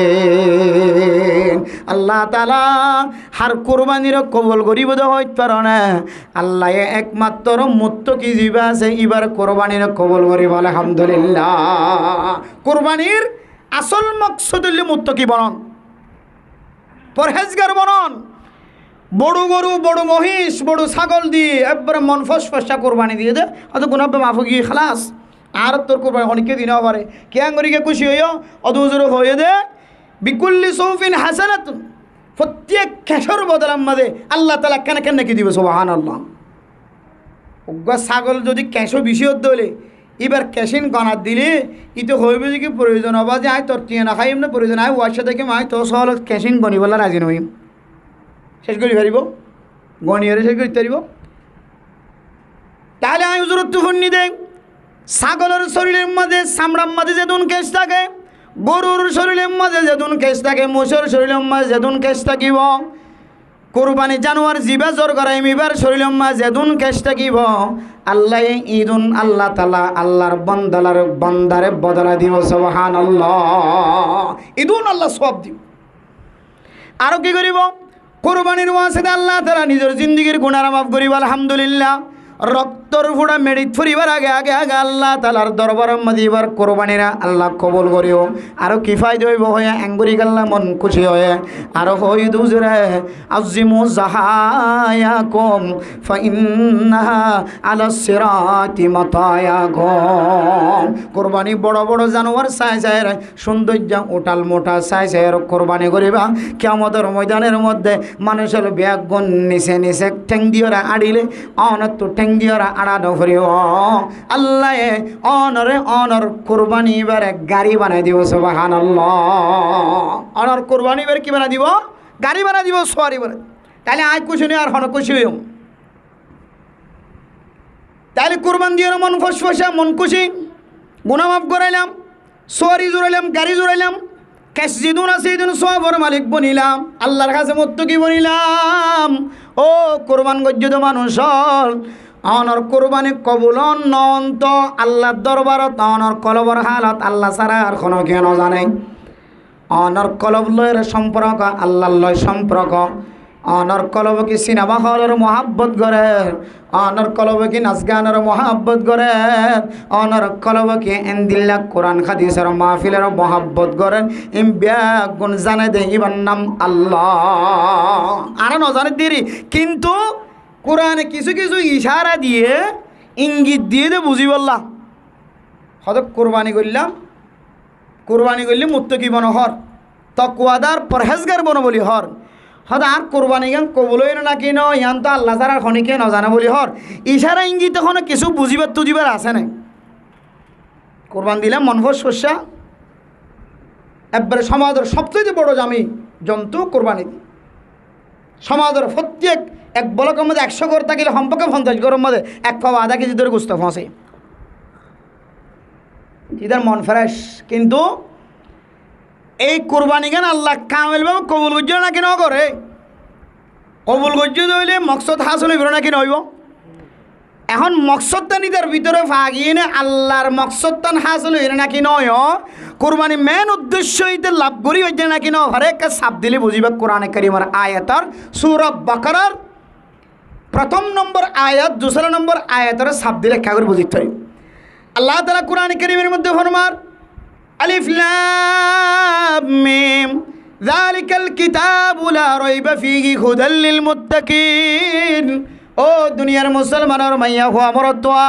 আল্লাহ তাআলা হার কুরবানির কবুল করিব দে হইত পারে না আল্লাহ একমাত্র মুত্তাকি জীবা আছে এবার কুরবানির কবুল করিব আলহামদুলিল্লাহ কুরবানির আসল মকসদ হইল মুত্তাকি বনন পরহেজগার বনন বড় গরু বড় মহিষ বড় ছাগল দিয়ে একবারে মন ফসফসা কোরবানি দিয়ে দে অত গুণাবে মাফ গিয়ে খালাস আর তোর কোরবানি অনেকে দিন পারে কে আঙ্গরিকে খুশি হইও অত হুজুর হয়ে দে বিকুল্লি সৌফিন হাসানাত প্রত্যেক খেসর বদলাম মাদে আল্লাহ তালা কেন কেন নাকি দিবে সুবহানাল্লাহ। ওগা ছাগল যদি ক্যাশো বেশি হতে হলে এবার ক্যাশিন গনাত দিলে ইতো হইবে যে কি প্রয়োজন হবা যে আয় তোর টিয়া না খাই এমনি প্রয়োজন আয় ওয়ার সাথে আয় তো সহল ক্যাশিন গনিবলা রাজি নই শেষ করি পারিব গনিয়ারে শেষ করতে পারিব। তাহলে আমি হুজুরত তুফন্নি দেয় ছাগলের শরীরের মাঝে চামড়ার মাঝে যেদিন কেশ থাকে, গরুর শরীরের মাঝে যেদিন কেশ থাকে, মোষের শরীরের মাঝে যেদিন কেশ থাকিব, কোরবানি জানোয়ার জিবা জোর করাই মিবার শরীরের মাঝে যেদিন কেশ থাকিব, আল্লাহ ঈদুন আল্লাহ তালা আল্লাহর বন্দারে বদলা দিব সুবহানাল্লাহ। ঈদুন আল্লাহ সব দিব। আরো কি করিব কোরবানির ওয়াসিতে আল্লাহ তাআলা নিজের জিন্দেগীর গুনাহ মাফ করিব আলহামদুলিল্লাহ। রক্তর ফোড়া মেডিত ফুরিবার আগে আগে আগে আল্লাহ তালার দরবার মদিবার কোরবানিরা আল্লাহ কবুল করিও। আরো কি ফায়দা হইব হয়ে অ্যাঙ্গুরি গাল্লা মন খুশি হয়ে আরো হই দুজরে আজিমু জাহায়াকুম ফাইন্নাহা আলা সিরাতি মাতায়াকুম। কোরবানি বড় বড় জানোয়ার সাই সাইয়ের সৌন্দর্য উটাল মোটা সাই সাইয়ের কোরবানি করিবা। কিয়ামতের ময়দানের মধ্যে মানুষের ব্যাগুন নিচে নিচে ঠেং দিওরা আড়িলে অনত দিওরা আড়ানো করিও আল্লাহ অনরে অনর কোরবানি এবারে গাড়ি বানাই দিব সুবহানাল্লাহ। অনর কোরবানি এবার কি বানাই দিব গাড়ি বানাই দিব সোয়ারি বানাই। তাহলে আয় খুশি নেই আর হন খুশি হইম। তাহলে কোরবান দিয়ে মন ফসফসা মন খুশি গুনাহ মাফ করাইলাম, সোয়ারি জোরাইলাম, গাড়ি জোরাইলাম, ক্যাশ যেদিন আছে সেদিন সবর মালিক বনিলাম, আল্লাহর কাছে মুত্তাকি বনিলাম। ও কোরবান গজ্জিত মানুষ অনর কোরবানি কবুল নন্ত আল্লাহর দরবারত অনর কলবর হালত আল্লাহ ছাড়া আর কোনো কেন জানে। অনর কলব লয়ের সম্পর্ক আল্লাহ লয় সম্পর্ক। অনর কলব কি সিনেমা হলের মহাব্বত করে, অনর কলব কি নাচ গানের মহাব্বত করে, অনর কলব কি এন্দিল্লা কোরআন হাদিসের মাহফিলের মহাব্বত করেন। ইম ব্যাগুন জানে দে ইবার নাম আল্লাহ আর নজানে দেরি। কিন্তু কোরআনে কিছু কিছু ইশারা দিয়ে ইঙ্গিত দিয়ে দে বুঝি বললাম হয়তো কোরবানি করলে মুত্তাকি বন হর তকওয়াদার পরহেজগার বন বলি হর হয়তো আর কোরবানি গান কবলই নাকি ন ইয়ান তো আল্লাহ ছাড়া খনিকে নজানে বলি হর ইশারা ইঙ্গিত এখন কিছু বুঝিবার তুজিবার আছে নাই। কোরবান দিলাম মনভর শস্যা একবারে সমাজের সবচেয়ে বড় জামি জন্তু কোরবানি দি সমাজের প্রত্যেক এক বলকের মধ্যে 100 ঘর থাকিলে সম্পর্কে 50 ঘরের মধ্যে 1 পাওয়া আধা কেজি ধরে গুস্ত ফসে ইদার মন ফ্রেশ। কিন্তু এই কোরবানি গান আল্লাহ কামেলভাবে কবুল গজ্য নাকি ন করে কবুল গজ্য হইলে মকসদ হাসল হইব নাকি নইব। এখন মকসদটা নিতার ভিতরে ফাগিয়ে নে আল্লাহর মকসদটা হাসল হইলে নাকি নয় কোরবানি মেন উদ্দেশ্য হইতে লাভ করি হইতে নাকি ন হরেক সাপ দিলে বুঝিবে। কোরআনে কারিমের আয়াতর সূরা বাকারার 1 নম্বর আয়াত 2 নম্বর আয়াতর সাপ দিলে লেখা করে বুঝিতে হয়। আল্লাহ তাআলা কোরআনে কারিমের মধ্যে ফরমার আলিফ লাম মিম যালিকাল কিতাবু লা রাইবা ফীহি হুদাল লিল মুত্তাকিন। ও দুনিয়ার মুসলমানের মাইয়া হওয়া মরতোয়া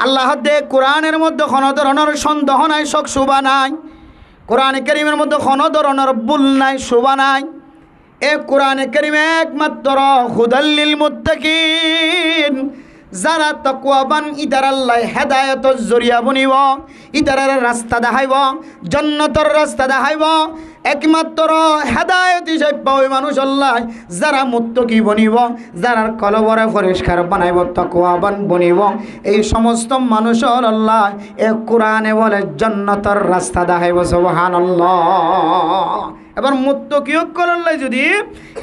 আল্লাহ দে কোরআনের মধ্যে কোনো ধরনের সন্দেহ নাই, শক শুবা নাই। কোরআনে কারিমের মধ্যে কোনো ধরনের ভুল নাই, শুবা নাই। এ কোরআনে কারিমে একমাত্র হুদাল লিল মুত্তাকিন যারা তাকওয়াবান ইতার আল্লাহ হেদায়েতর জরিয়া বনিব, ইতারের রাস্তা দেখাইব, জান্নাতের রাস্তা দেখাইব। একমাত্র হেদায়েত হিসেবে পাওয়া মানুষ আল্লাহ যারা মুত্তাকি বনিব, যারা কলবরে পরিষ্কার বানাইব, তাকওয়াবান বনিব। এই সমস্ত মানুষের আল্লাহ এ কোরআনে বলে জান্নাতের রাস্তা দেখাইব সুবহানাল্লাহ। এবার মুত্তাকিও করলে যদি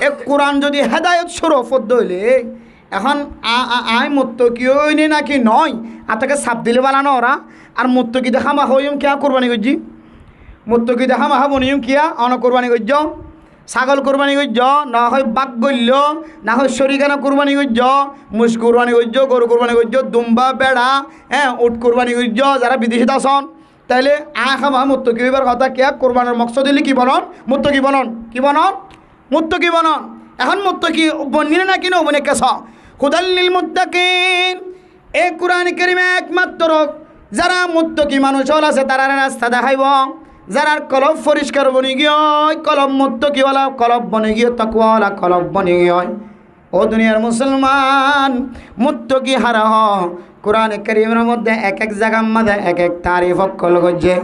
এ কোরআন যদি হেদায়েত স্বরূপ হইলে এখন আই মুত্তাকিও নে নাকি নয় আতাকে সাপ দিলে বানানো ওরা আর মুত্তাকি দেখা মা হইম কিয়া কোরবানি করছি মুত্তাকি দেখা মা বনিম কিয়া অন কোরবানি করছ ছাগল কোরবানি করছ না হয় বাঘ গল্য না হয় শরিকানা কোরবানি করছ মুস কোরবানি করছ গরু কোরবানি করছ দুম্বা বেড়া উট কোরবানি করছ যারা বিদেশিত আসন তাইলে খামা মুত্তাকি এবার কথা কিয়া কোরবানের মকসদ দিলে কি বনন মুত্তাকি বনন কি বনন মুত্তাকি বনন। এখন মুত্তাকি বনিনা না কিনো বনে কেছ হুদাল্লিল মুত্তাকিন এই কোরআন কারীমে একমাত্র যারা মুত্তাকি মানুষ আছে তারা রাস্তা দেখাইব যারা কলব পরিষ্কার বনি গিয়ে কলব মুত্তাকিওয়ালা কলব বনি গিয়ে তাকওয়াওয়ালা কলব বনি গিয়ে ও দুনিয়ার মুসলমান মুত্তাকি হারা হ কোরআন কারীমের মধ্যে এক এক জায়গার মধ্যে এক এক তারিফ কল গজে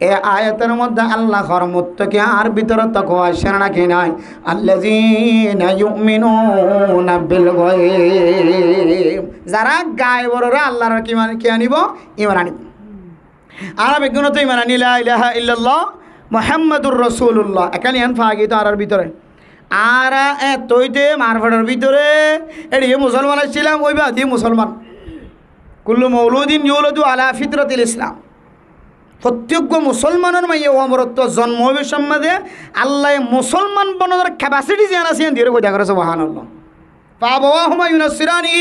এই আয়াতের মধ্যে আল্লাহর মুত্তাকি আর ভিতরে তাকওয়া সেনা নাকি নাই আল্লাযীনা ইউমিনুনা বিল গায়ব যারা গায়বের আল্লাহর কি আনিব ঈমান আনিব আরবি গুণত ঈমান আনি লা ইলাহা ইল্লাল্লাহ মুহাম্মাদুর রাসূলুল্লাহ এখানে আন ফাগি তো আরার ভিতরে আর তৈতে মারফাটার ভিতরে এটি মুসলমান ছিলাম ওই বাদি মুসলমান কুল্লু মৌলুদিন ইউলাদু আলা ফিতরাতিল ইসলাম প্রত্যেক মুসলমানের মাইয়ে অমরত্ব জন্ম হবে সম্মাদে আল্লাহ মুসলমান বনার ক্যাপাসিটি যে আছে দিয়ে কইতা করে সুবহানাল্লাহ ফাবাওয়া হুমা ইউনাসিরানি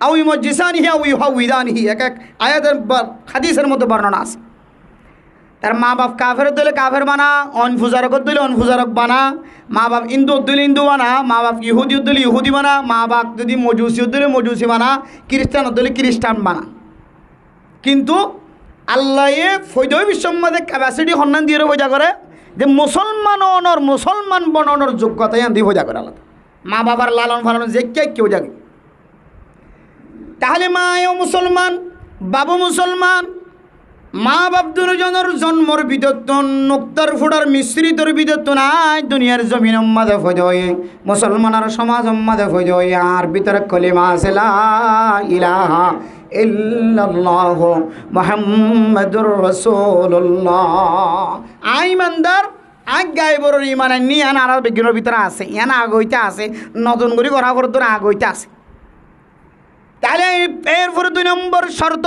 আও ইউমাজ্জিসানিহি আও ইউহাউইদানিহি এক এক আয়াতের হাদিসের মধ্যে বর্ণনা আছে তার মা বাপ কাফের দিলে কাফের বানা অনফুজারক দিলে অনফুজারক বানা মা বাপ হিন্দু দিলে হিন্দু বানা মা বাপ ইহুদি দিলে ইহুদি বানা মা বাপ যদি মজুসি দিলে মজুসি বানা খ্রিস্টান দিলে খ্রিস্টান বানা কিন্তু আল্লাহ ফৈদয় বিশ্বম্মাদে ক্যাপাসিটি সন্ধান দিয়ে বজা করে যে মুসলমান বননের যোগ্যতাই আন দিয়ে বজা করে আলাদা মা বাবার লালন ফালন যে কেউ যাবে তাহলে মাও মুসলমান বাবু মুসলমান মা বাপ দুজনের জন্মর বিদত্ত নুক্তার ফুটার মিশ্রিতর বিদত্ত নাই দুনিয়ার জমিন মাঝে ফজয় মুসলমানের সমাজ মাঝে ফজয় আর ভিতরে কলিমা আছে লা ইলাহা ইল্লাল্লাহ মুহাম্মাদুর রাসূলুল্লাহ আইমানদার আজ্ঞায় বড় ইমানে নি আন আর বিজ্ঞানের ভিতরে আছে ইয়ান আগইতে আছে নতুন করে করা করতে আগইতে আছে তাহলে এরপরে 2 নম্বর শর্ত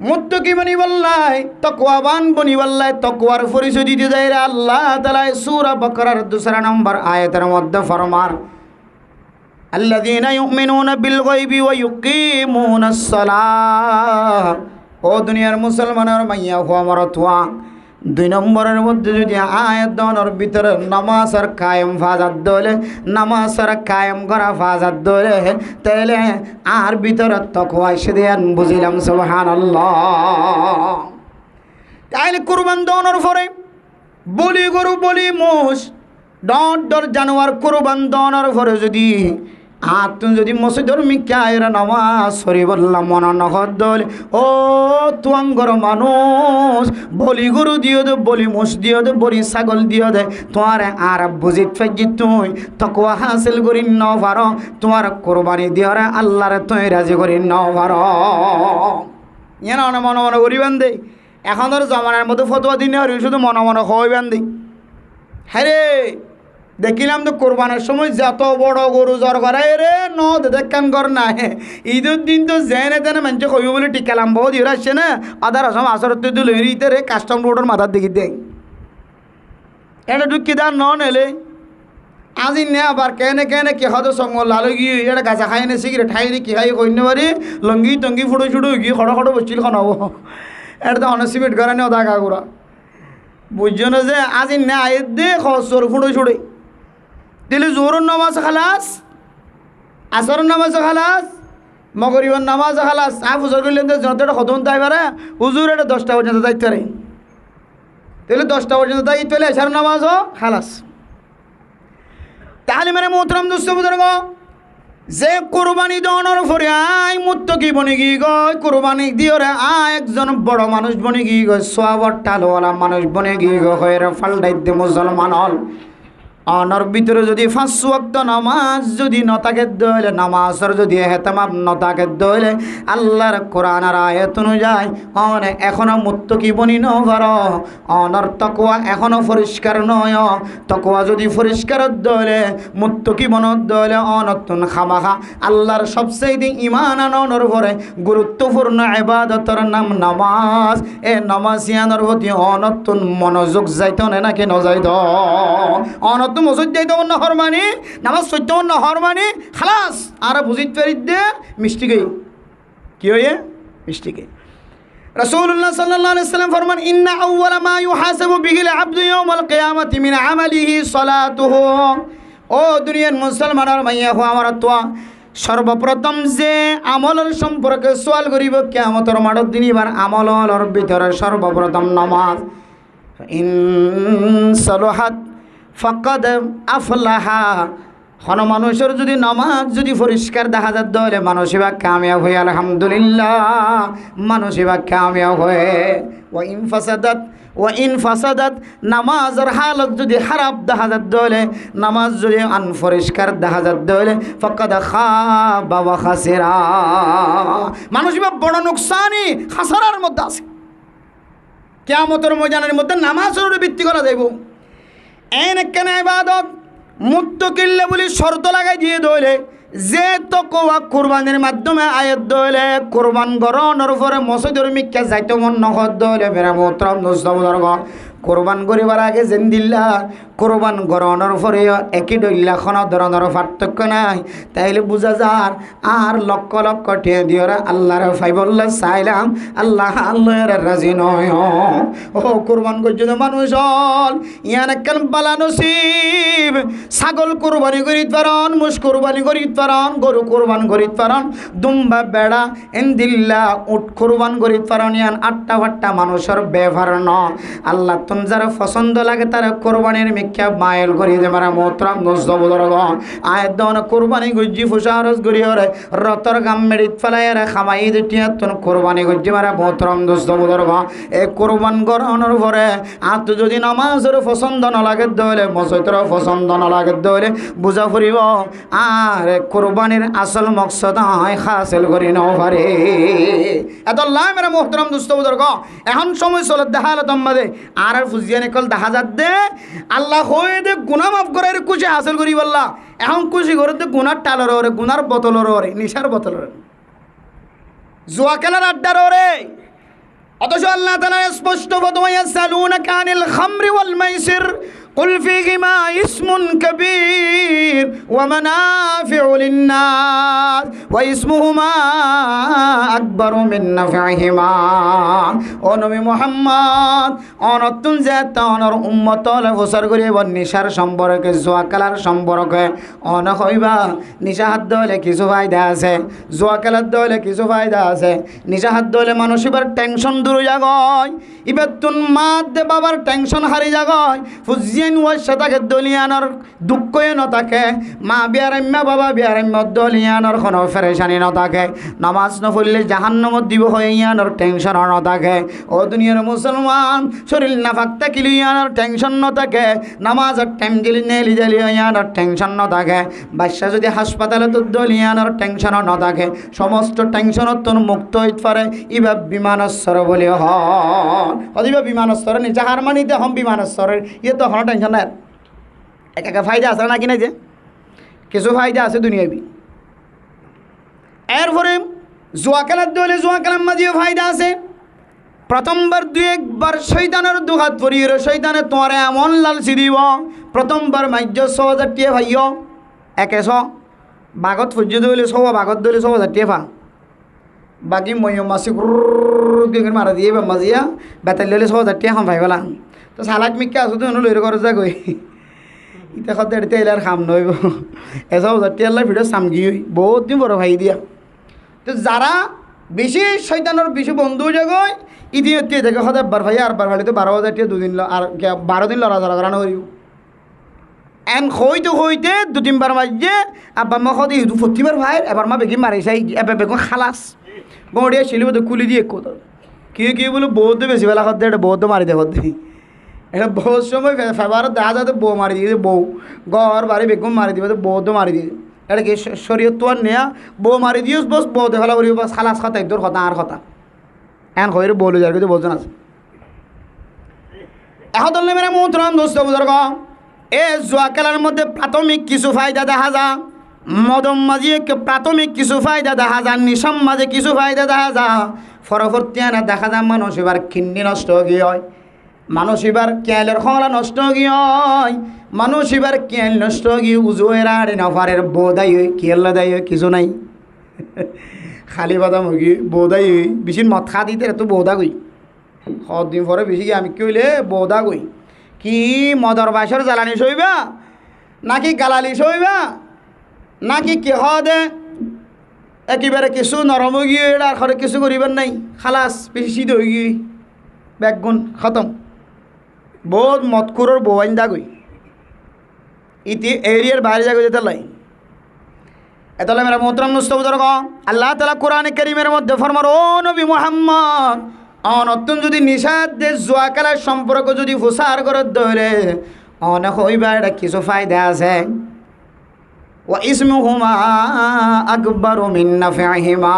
মুত্তাকি বনিবাল্লাহ তাকওয়াবান বনিবাল্লাহ তাকওয়ার পরিচয় দিতে যায় আল্লাহ তাআলা সূরা বাকারার 2 নম্বর আয়াতের মধ্যে ফরমান আল্লাযীনা ইউমিনুনা বিল গায়বি ওয়া ইউকিমুনাস সালাহ ও দুনিয়ার মুসলমানের মাইয়া হওয়া মরতওয়া 2 নম্বরের মধ্যে যদি আয়াত দনের ভিতরে নামাজ আর কায়েম ফাজাত দলে নামাজ আর কায়েম করা ফাজাত দলে তাহলে আর ভিতরে তাকওয়া সেদিন বুঝিলাম সুবহানাল্লাহ তাহলে কুরবান দনের পরে বলি গরু বলি মোষ ডর জানোয়ার কুরবান দনের পরে যদি আর তুমি যদি মসজিদের মিকায়ের নামাজ সরি বললাম মনে নহর দল ও তুয়াঙ্গর মানুষ বলি গরু দিও দে বলি মোষ দিও দে বলি ছাগল দিও দে তোমার আর বুঝিত ফেকি তুই তকওয়া হাসিল করি ন পারো তোমার কোরবানি দিওরে আল্লাহরে তুই রাজি করি ন পারো ইয়ে না মনে মনে করিবেন দে এখনের জমানার মধ্যে ফতোয়া দিনে হরি শুধু মনে মনে হইবেন দি হ্যাঁ রে দেখিলাম তো কোরবানের সময় যত বড় গরু জ্বর করায় রে ন দেখান কর না ঈদের দিন তো জেনে তেনে মানুষ কইব বলে টিকালাম বহু দিয়ে আসছে না আদার আসম আসরত দিল হেরিতে রে কাস্টম রোডের মাথার দেখি দেখ এটা ঢুকি দার ন নেলে আজি নে আবার কেনে কে হতো সঙ্গ লালো গিয়ে এটা গাছা খাই নে সিগারেট খাই রে কি খাই কইনে পারি লঙ্গি টঙ্গি ফুটো ছুটো গিয়ে খড়ো বসছিল খানাবো এটা তো অনসিমেট করে নে ওদা কাকুরা বুঝছো না যে আজি নে আয় দে খসর ফুটো ছুটে দিলে জোহরের নামাজ খালাস আসরের নামাজ খালাস মগরিবের নামাজ খালাস হুজুর করলেন যতটা খতম তাই পারে হুজুর এটা 10টা পর্যন্ত দায়িত্ব পারে তাহলে 10টা পর্যন্ত দায়িত্ব হলে এসার নামাজও খালাস তাহলে মানে মোহতরম দোস্ত বুজুর্গ যে কোরবানি দেওয়ানোর পরে আয় মুত্তাকি বনে গিয়ে গয় কোরবানি দিয়ে রে একজন বড় মানুষ বনে গিয়ে গয় সোয়াবর টালওয়ালা মানুষ বনে গিয়ে গয় ফাল্টাই দে মুসলমান হল অনর ভিতরে যদি 5 ওয়াক্ত নামাজ যদি নতাকে দইলে নামাজের যদি হেতামাম নতাকে দইলে আল্লাহর কোরআনের আয়াত অনুযায়ী অনে এখনো মুত্তাকি বনি ন পারো অনর তাকওয়া এখনো পরিষ্কার নয় তাকওয়া যদি পরিষ্কার দইলে মুত্তাকি বন দইলে অনতুন খামাখা আল্লাহর সবচেয়ে ঈমান আনর পরে গুরুত্বপূর্ণ ইবাদতের নাম নামাজ এ নামাজিয়ানোর প্রতি অনতুন মনোযোগ যাইতো নাকি নজাইতো অনত তো মসজিদ যাইতে অন্য হরমানি নামাজ সত্য অন্য হরমানি খালাস আর বুঝিত পারি দে মিষ্টি গই কি হয়ে মিষ্টি গই রাসূলুল্লাহ সাল্লাল্লাহু আলাইহি ওয়াসাল্লাম ফরমান ইন্না আউওয়ালা মা ইউহাসাবু বিহিল আবদু ইয়াউমাল কিয়ামাতি মিন আমালিহি সালাতুহু ও দুনিয়ার মুসলমানের মাইয়া হো আমার তোয়া সর্বপ্রথম যে আমলের সম্পর্কে সোয়াল করিব কিয়ামতের মাঠত দিন এবার আমলের ভিতরে সর্বপ্রথম নামাজ ইন সালাহাত ফাকাদ আফলাহা হন মানুষের যদি নামাজ যদি পরিষ্কার দেখা যায় তাহলে মানুষ এবার কামিয়াব হয়ে আলহামদুলিল্লাহ মানুষ এবার কামিয়াব হয়ে ওয়া ইন ফাসাদাত নামাজের হালত যদি খারাপ দেখা যায় তাহলে নামাজ যদি আনপরিষ্কার দেখা যায় তাহলে ফাকাদ খাবা ওয়া খাসিরা মানুষ এবার বড় নুকসানি খাসারার মধ্যে আছে। কিয়ামতের ময়দানের মধ্যে নামাজের উপরে ভিত্তি করা যাইব এন একখানা ইবাদত মুত্তাকিল্লা বলি শর্ত লাগাই দিয়ে দইলে যে তকওয়া কুরবানির মাধ্যমে আয়াত দইলে কুরবান গরনের উপরে মসজিদের মিক্কা যাইতে মন নহদ দইলে মেরা মোহতরম দোস্তবর্গ কোরবান করিবার আগে জেন্দিল্লা কোরবান গরনের উপরে একই দইল্লা কোনো ধরনের পার্থক্য নাই তাইলে বুঝা যার আর লক্ষ লক্ষ টিয়া দিওরা আল্লাহর ফাইবল্লা চাইলাম আল্লাহ আল্লাহর রাজি নয় ও কোরবান করছে মানুষ হল ইয়ান একখান বালা নসিব ছাগল কোরবানি করিত পারন মুস কোরবানি করিত পারন গরু কোরবান করিত পারন দুম্বা বেড়া এন্দিল্লা উট কোরবান করিত পারন ইয়ান আটটা ফাট্টা মানুষের ব্যবহার ন আল্লাহ যারা পছন্দ লাগে তারা কোরবানির মিথ্যা মাইল করি যে মারা মোহতরম দোস্তবর্গণ আয়ের দন কোরবানি গুজি ফুসারস গড়িয়রে রতর গাম মেরিত ফেলাই রে খামাই দিটিয়া তন কোরবানি গুজি মারা মোহতরম দোস্তবর্গণ এই কোরবান গরনের পরে আর তো যদি নামাজের পছন্দ নলাগে দলে মসজিদের পছন্দ নলাগে দলে বুঝা ফুরিব আর কোরবানির আসল মকসদ হাসিল করি নাও পারে এত লাই মেরা মোহতরম দোস্তবর্গণ এখন সময় চলে দেখালে তোমাদের আর ফুজিয়ানে কল দেখা যাত দে আল্লাহ হয়ে দে গুনাহ মাফ করার খুশি হাসিল করি বললা এখন খুশি করে দে গুনার টালর ওরে গুনার বোতলর ওরে নিশার বোতলর জুয়া খেলার আড্ডার ওরে অথচ আল্লাহ তাআলা স্পষ্ট ফতোয়া সালুনাকা আনিল খামরি ওয়াল মাইসির قل فيهما اسم كبير ومنافع للناس واسمهما أكبر من نفعهما ও নবী মুহাম্মদ অনতুন জাত অনর উম্মত লে ফসর করি নিশার সম্পর্কে জুয়া খেলার সম্পর্কে অন হইবা নিশা হাত দলে কিছু ফায়দা আছে জুয়া খেলার দলে কিছু ফায়দা আছে নিশা হাত দলে মানুষ এবার টেনশন দূর জাগয় এবার তুন মাত দে বাবার টেনশন হারি জাগয় ফুজিয়েন ওয়ার সাথে দলিয়ানোর দুঃখ ন থাকে মা বিয়ারাম্মা বাবা বিয়ারাম্মা দলিয়ানোর কোনো ফেরেশানি ন থাকে নামাজ ন পড়লে জাহান্নামত দিব হয়ে ইয়ানোর টেনশন ন থাকে ও দুনিয়ার মুসলমান শরীর না ফাঁকতে কিলিয়ানোর টেনশন ন থাকে নামাজের টাইম গেলি নেলি জালি ইয়ানোর টেনশন ন থাকে বাচ্চা যদি হাসপাতালে তো দলিয়ানোর টেনশন ন থাকে সমস্ত টেনশনত তোর মুক্ত হইতে পারে ইবা বিমানস্তর বলে হদিবা বিমানস্তর নি যাহার মানিতে হম বিমানস্তরের ইয়ে তো হন টেনশন নাই একা ফায়দা আছে না কিনা যে কিছু ফায়দা আছে দুনিয়াবি এরপরে জুয়া খেলার দলে জুয়া খেলার মাঝেও ফায়দা আছে প্রথমবার দুই একবার শৈতানের দুহাত পরিয়ে শৈতানে তোমার এমন লালচি দিব প্রথমবার মাইজ ৬,০০০ টিয়া ভাইও ১০০ বাগত ফুজিয়ে দলে সব বাগত দলে ৬,০০০ টিয়া ভা বাকি ময় মাসি মারা দিয়ে মাজিয়া বেতাল ললে ৬,০০০ টিয়া খাম ভাই বলা তো সালাক মিক্কা আছো তো লইরে করে যা গই ইতা খতে এড়তে এলার খাম নইব ৬,০০০ টিয়া ভিডিও সামগি বহুত দিন বড় ভাই দিয়া তো যারা বেশি শৈতানের বেশি বন্ধু জাগয় ইতিমধ্যে দেখে হতে বার ভাই আর বার ভাই তো ১২,০০০ টিয়া দুদিন আর ১২ দিন লড়াচড়া করানো করিব এন হইতে ২-৩ বার মাঝে আব্বা মা সদি প্রতিবার ভাই এবার মা বেগি মারি চাই এবার বেগুন খালাস বড়িয়া ছিল তো কুলি দিয়ে কোথা কি বলে বৌদ্ধ বেশি বেলা হতে এটা বৌদ্ধ মারি দেয় হতে এটা বহুত সময় ফেবার দেখা যাতে বউ মারি দিয়ে বউ ঘর বাড়ি বেগুন মারি দিবে তো বৌদ্ধ মারি দিয়ে এটা কি শরীয়ত তো আর নেয়া বউ মারি দিও বস বৌদ্ধ ফেলা করিব বাস খালাস কথা একদর কথা আর কথা এন হয়ে বলে যার কিন্তু বলছেন আছে এখন তো মেরা মোহতরম দোস্ত বুজুর্গ এ জুয়া খেলার মধ্যে প্রাথমিক কিছু ফায়দা দেখা যা মদম মাঝে প্রাথমিক কিছু ফায়দা দেখা যা নিশাম মাঝে কিছু ফায়দা দেখা যা পরবর্তী আনা দেখা যায় মানুষ এবার কিডনি নষ্ট গিয়ে হয় মানুষ এবার কেলের খলা নষ্ট গিয়ে হয় মানুষ এবার কেল নষ্ট গিয়ে উজুয়ের আর নফারের বোধাই হই কেল্লা দায়ী হয় কিছু নাই খালি বাদা মুরগি বোধাই হই বেশি মদ খা দিতে তো বোধা গই দিন পরে বেশি আমি কি হইলে বোধা গই কি মদর বাসর জ্বালানি সইবা নাকি গালালিশ হইবা নাকি কেহ দে একেবারে কিছু নরম গিয়ে আর ঘরে কিছু করিবার নাই খালাস বেশি শীত হয়ে গিয়ে ব্যাগুন খতম বহুত মতকুরর বউয়াইন দাগই ইতি এরিয়ার বাইরে যাগো যেতে লাই এতলে মেরা মোহতরম মুস্তফাদর আল্লাহ তাআলা কোরআনে কারীমের মধ্যে ফরমার ও নবী মুহাম্মদ অনতুন যদি নিষাদ দে জুয়া খেলার সম্পর্ক যদি ফুসার করে ধরে অনেক হইবা এটা কিছু ফায়দা আছে ওয়া ইসমুহুমা আকবারু মিন নাফিহিমা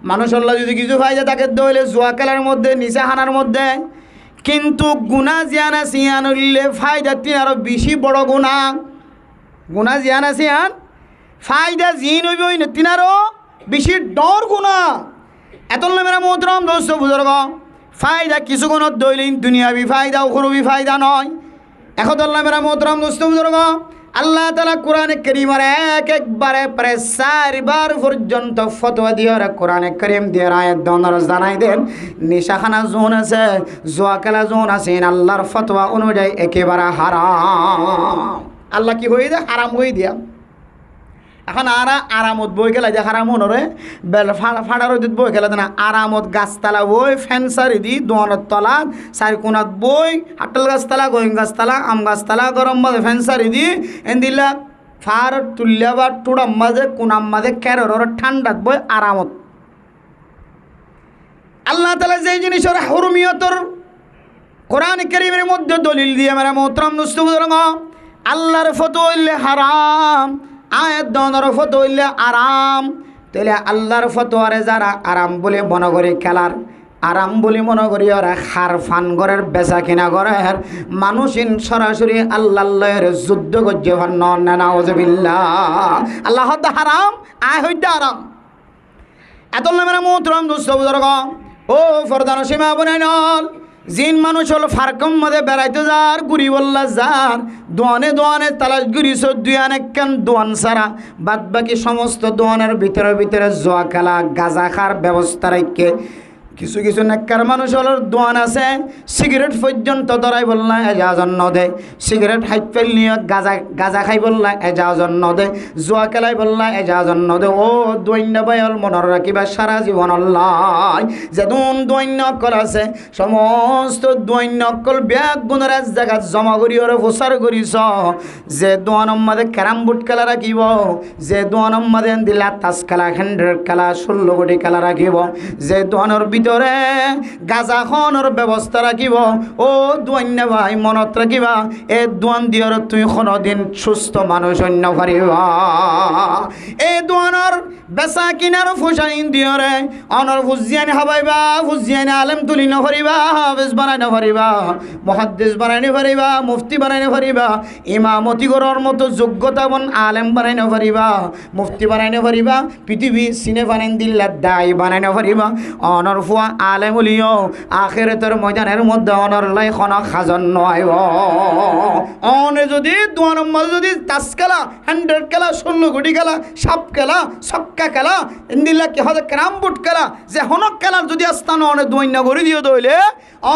মানুষ আল্লাহ যদি কিছু ফায়দা তাকে ধরে জুয়া খেলার মধ্যে নিশা হানার মধ্যে কিন্তু গুনাহ জিয়ানা সিয়ান হইলে ফায়দা তিন আরো বেশি বড় গুনাহ জিয়ানা সিয়ান ফায়দা জিন হইব না তিন আরো বেশি ডর গুনাহ এতলে মেরা মোহতরম দোস্ত বুজুর্গ ফায়দা কিছু কোন দইলেন দুনিয়াবি ফায়দা উখরবি ফায়দা নয় এখন আল্লাহ মেরা মোহতরম দোস্ত বুজুর্গ আল্লাহ তাআলা কোরআনে কারীমের একবারে প্রায় 4 বার পর্যন্ত ফতোয়া দিয়ে কোরআনে কারীম দিয়ে আয়াত দনর জানাই দেন নিশাখানা জোন আছে জুয়া খেলা জোন আছে আল্লাহর ফতোয়া অনুযায়ী একেবারে হারাম আল্লাহ কি হয়ে দেয় হারাম হয়ে দিয়া এখন আরামত বই খেলা যে হারাম হনরে বেল ফাড়ার বই খেলা না আরামত গাছতলা বই ফ্যানসারি দি দোয়ানত তলা চারি কোনাত বই হাটল গাছতলা গোয়িং গাছতলা আম গাছতলা গরম মাঝে ফ্যানসারি দি এদিলা ফার তুল্লা বা টুড়াম মাঝে কোনাম মাঝে ক্যারর ঠান্ডাত বই আরামত আল্লাহ তাআলা যেই জিনিসের হুরমিয়তর কোরআন কারীমের মধ্যে দলিল দিয়ে মেরা মোহতরম মুস্তফাদর আল্লাহর ফতোয়া হইলে হারাম আয়াত দনর ফতোয়া হইলে আরাম তাহলে আল্লাহর ফতোয়ারে যারা আরাম বলে মনে করে খেলার আরাম বলে মনে করি ওরা খার ফান ঘরের বেচা কিনা ঘরের মানুষিন সরাসরি আল্লাহর যুদ্ধ করছে নাউজুবিল্লাহ আল্লাহ হারাম আয় হইতে আরাম এত মেরা মোহতরম দোস্ত বুজুর্গ ও ফরদান সীমা বনাই নল জিন মানুষ হল ফারকম মধ্যে বেড়াইতে যার গুড়ি বললা যার দোয়ানে তালাশ গুড়িছ দুয়ানে কেন দোয়ান সারা বাদ বাকি সমস্ত দোয়ানের ভিতরে জোয়া খেলা গাঁজা খার ব্যবস্থা রাখে কিছু কিছু নেককার মানুষ হল দোয়ান আছে সিগারেট পর্যন্ত ধরাই বললা এজাজন নদে সিগারেট হাইট ফেল নিয়ে গাঁজা খাই বললা এজাজন নদে জোয়া খেলাই বললা এজাজন নদে ও দৈন্য বায়ল মনৰ রাখিবা সারা জীবন অল্লাহ যেদুন দৈন্য অকল আছে সমস্ত দৈন্য অকল ব্যাগ গুণের এক জায়গা জমা করি ওরা প্রচার করিছ যে দোয়ানম মাঝে ক্যারাম বোর্ড খেলা রাখিব যে দোয়ানম মাঝে দিলা তাস খেলা হ্যান্ড্রেড খেলা 16 কোটি খেলা রাখিব যে দোয়ানোর ভিতরে গাঁজা খনৰ ব্যবস্থা রাখিব ও দোয়ান্য ভাই মনত রাখিবা এই দোয়ান দিয়র তুই কোনোদিন সুস্থ মানুষ অন্য পারিবা এই দোয়ানোর বেচা কিনার ফুসাইন দিয়রে অনর ফুজিয়ান হাবাইবা ফুজিয়ান আলেম তুলি নভরিবা হাফেজ বানাই নভরিবা মুহাদ্দিস বানাই নভরিবা মুফতি বানাই নভরিবা ইমামতি করার মতো যোগ্যতাবন আলেম বানাই নভরিবা মুফতি বানাই নভরিবা পৃথিবী সিনে বানাই দিল্লা দাই বানাই নভরিবা অনর ফুয়া আলেম উলিও আখিরাতের ময়দানের মধ্যে অনর লাই খনক খাজন নয়ব অনে যদি দোয়ানোর মাঝে যদি তাস খেলা 100 খেলা 16 কোটি খেলা সাপ খেলা ছক্কা খেলা ইন্দিল্লা কি হতে ক্যারাম বোর্ড খেলা যে হনক খেলার যদি আস্থান অনেক দৈন্য করে দিয়ে দইলে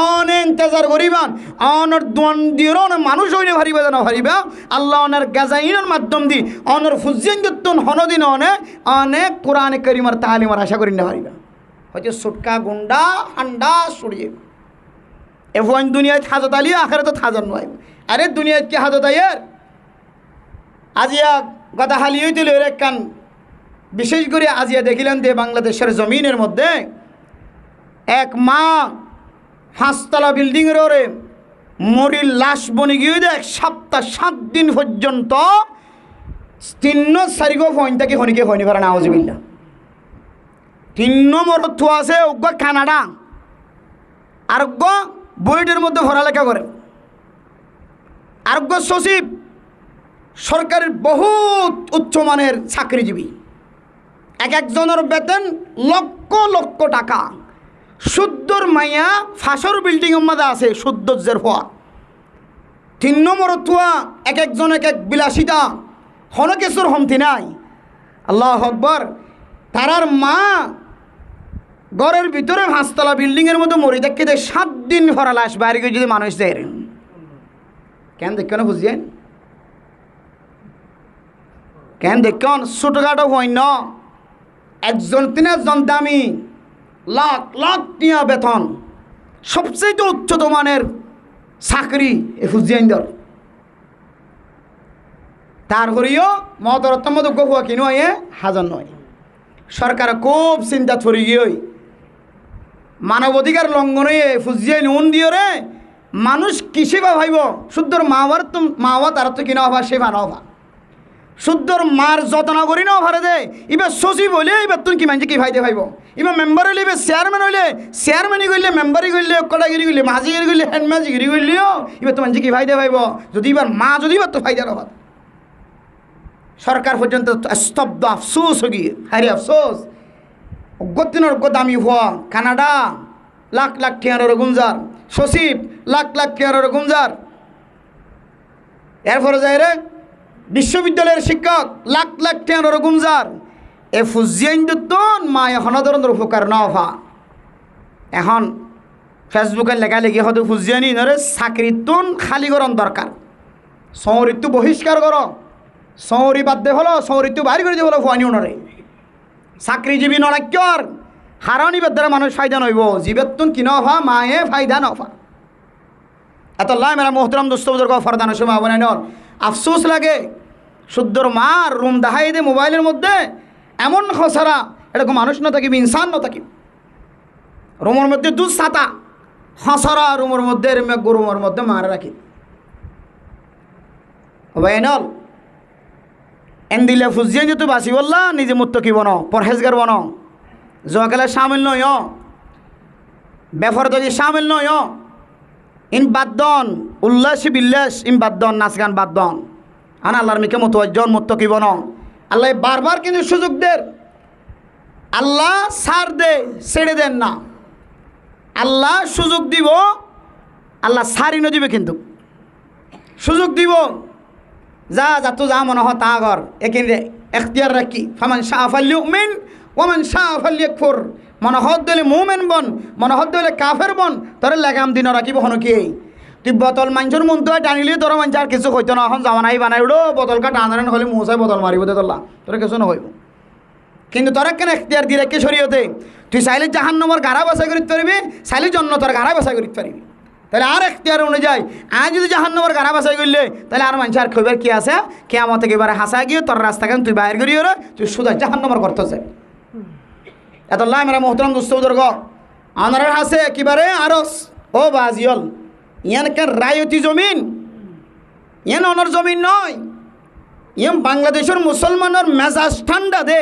অনে ইন্তজার করিবান অনর দোয়ান দিয়ে অনেক মানুষ হইলে ভারিবা যেন ভারিবা আল্লাহ অনের গাজাইনের মাধ্যম দি অনর ফুজিয়ান যত্তন হনদিন অনেক কোরআনে কারিমার তালিমার আশা করি না ভারিবা হয়তো সুটকা গুন্ডা হান্ডা সরিয়ে এফওয়ান দুনিয়ায় হাজত আলী আখেরে তো হাজার নয় আরে দুনিয়ায় কি হাজত আয়ের আজিয়া কথা হালি হইতে এক কান বিশেষ করে আজিয়া দেখিলেন যে বাংলাদেশের জমিনের মধ্যে এক মা 5 তলা বিল্ডিংয়ের ওরে মরির লাশ বনে গিয়ে দেখ 7 দিন পর্যন্ত 3-4 ফোন থেকে হনিকে হয়নি পারে নাউজুবিল্লাহ 3 নম্বর থুয়া আছে অজ্ঞ কানাডা আরোগ্য বইটের মধ্যে পড়ালেখা করে আরোগ্য সচিব সরকারের বহুত উচ্চমানের চাকরিজীবী একজনের বেতন লক্ষ টাকা শুদ্ধর মাইয়া ফাঁসর বিল্ডিংয়ের মধ্যে আছে শুদ্ধের হওয়া 3 নম্বর থুয়া একজন এক বিলাসিতা হনকেশ্বর হমতি নাই আল্লাহু আকবার তারার মা ঘরের ভিতরে 5 তলা বিল্ডিংয়ের মধ্যে মরি দেখে 7 দিন ভরা লাশ বাইরে যদি মানুষ দেয় কেন দেখে না বুঝিয়েন কেন দেখুন ছোটোখাটো হইন একজন তিনজন দামি লাখ লাখ টিয়া বেতন সবচেয়ে উচ্চত মানের চাকরি এ ফুজিয়াইন্দর তারপরেও মদরত্তম গহুয়া কিনো এ হাজার নয় সরকার খুব চিন্তা ছড়ি গিয়ে মানবাধিকার লঙ্ঘনে ফুজিয়াই নুন দিও রে মানুষ কিসে বা ভাইব শুদ্ধর মাওয়া তার তো কিনা হবা সে ভানো হবা শুদ্ধর মার যত্ন করি না ভারে দে এবার সচিব হইলে এবার তুমি কি মানছে কি ভাইতে ভাইব এবার মেম্বার হইলে এবার চেয়ারম্যান হইলে চেয়ারম্যানই করলে মেম্বারই করলে কটাগিরি করলে মাঝিগিরি করলে হ্যান্ডমাঝিগিরি করলেও এবার তো মানছে কি ভাইতে ভাইব যদি এবার মা যদি এবার তো ফাইদার হবা সরকার পর্যন্ত স্তব্ধ আফসোস হয়ে হারি আফসোস গতিনর দামি হওয়া কানাডা লাখ লাখ টিয়ার গুঞ্জার সচিব লাখ লাখ টিয়ার গুঞ্জার এরপরে যায় রে বিশ্ববিদ্যালয়ের শিক্ষক লাখ লাখ টিয়ার গুঞ্জার এ ফুজিয়াইন্দুতন মা এখন ধরনের উপকার না হওয়া এখন ফেসবুকে লেখালেখি হয়তো ফুজিয়ানি নরে চাকরিতুন খালি করন দরকার সৌরিত্য বহিষ্কার করো সৌরি বাদ দে হলো সৌরিত্য বাড়ি করে দিয়ে হলো ফুয়ানি ওনারে চাকরিজীবী নরাক্যর হারানি বেদ্দারা মানুষ ফায়দা নইব জীবেতুন কিনা হওয়া মায়ে ফায়দা নফা এত লাই মেরা মোহতরম দোস্ত বুজুর্গ ফরদানের সময় বানাই নর আফসোস লাগে শুদ্ধর মার রুম দেখাই দে মোবাইলের মধ্যে এমন খসারা এরকম মানুষ না থাকিব ইনসান না থাকিব রুমের মধ্যে দুধ ছাতা খসরা রুমের মধ্যে রুমের মধ্যে মারে রাখি বাইনল এন দিলে ফুজিয়ে যেহেতু বাসি বললা নিজে মুত্তকি বনো পরহেজগার বনো জোয়াকালে সামিল নয় বেফরদগি সামিল নয় ইন বাদ্দন উল্লাস বিল্লাস ইন বাদ্দন নাচ গান বাদ্দন আন আল্লাহর মিকে মুতওয়াজ্জন মুত্তকি বনো আল্লাহ বারবার কিন্তু সুযোগ দেন আল্লাহ ছাড় দে ছেড়ে দেন না আল্লাহ সুযোগ দিব আল্লাহ ছাড়িনো দিবে কিন্তু সুযোগ দিব যা তো যা মনে হয় তা কর এখানে এখতিয়ার রাখি ফামান শাহ ফাল্যুমিন ওমান শাহ ফাল্যাকফুর মনে হদ দিলে মুমিন বন মনে হদ দিলে কাফের বন তোর লাগাম দিন রাখিব হন কি তুই বোতল মানুষের মন তো টানিলে তোর মানুষ আর কিছু হইতো না এখন জামানাই বানাই উঠো বোতলকা টানারেন হলে মৌসাই বোতল মারিব দে তোলা তোর কিছু নহইব কিন্তু তোরা কেন এখতিয়ার দিয়ে রেখে শরীয়তে তুই চাইলে জাহান্নামের গাড়া বাছাই করতে পারবি চাইলে জন্নতের গাড়া বাছাই করতে পারবি তাহলে আর এখতিয়ার অনুযায়ী আজ যদি জাহান্নামের গাড়া বাছাই করলে তাহলে আর মানুষ আর খবর কি আছে কিয়ামতে একেবারে হাসা গিয়ে তোর রাস্তাখান তুই বাইর করিও রে তুই সুদা জাহান্নামের করতেছে এত লাই মেরা মোহতরম দোস্ত বুজুর্গ আনারের হাসে একেবারে আরস ও বাজিয়ল ইয়ান কেন রায়তি জমিন ইয়ান অনর জমিন নয় ইয়ান বাংলাদেশের মুসলমানের মেজাজ ঠান্ডা দে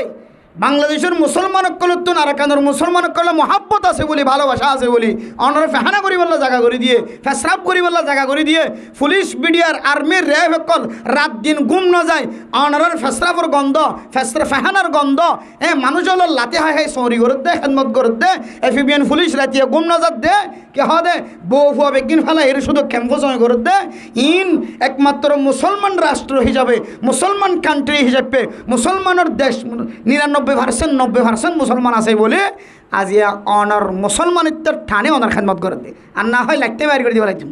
বাংলাদেশের মুসলমানক কলতুন আর কানোর মুসলমানক কলে মহাব্বত আছে বলি ভালোবাসা আছে বলি অনর ফেহানা করি বললা জায়গা করে দিয়ে ফেসরাপ করি বললা জায়গা করে দিয়ে পুলিশ বিডিআর আর্মির র্যাব সকল রাত দিন গুম না যায় অনরের ফেসরাপর গন্ধ ফেহানার গন্ধ মানুষ হল লাতে হাই হাই সৌরি করত দে খেদমত করত দে এফিবিএন পুলিশ রাতিয়ে গুম নজর দে কে হ দে বউ ফুয়া বেগিন ফেলা এর শুধু ক্যাম্পো সময় করত দে ইন একমাত্র মুসলমান রাষ্ট্র হিসাবে মুসলমান কান্ট্রি হিসাবে মুসলমানের দেশ 90% মুসলমান আছে বলে আজ অনর মুসলমানিত্বের ঠানে অনার খেদমত করে দে আর না হয় লাগতে বাইর করে দিব লাগছেন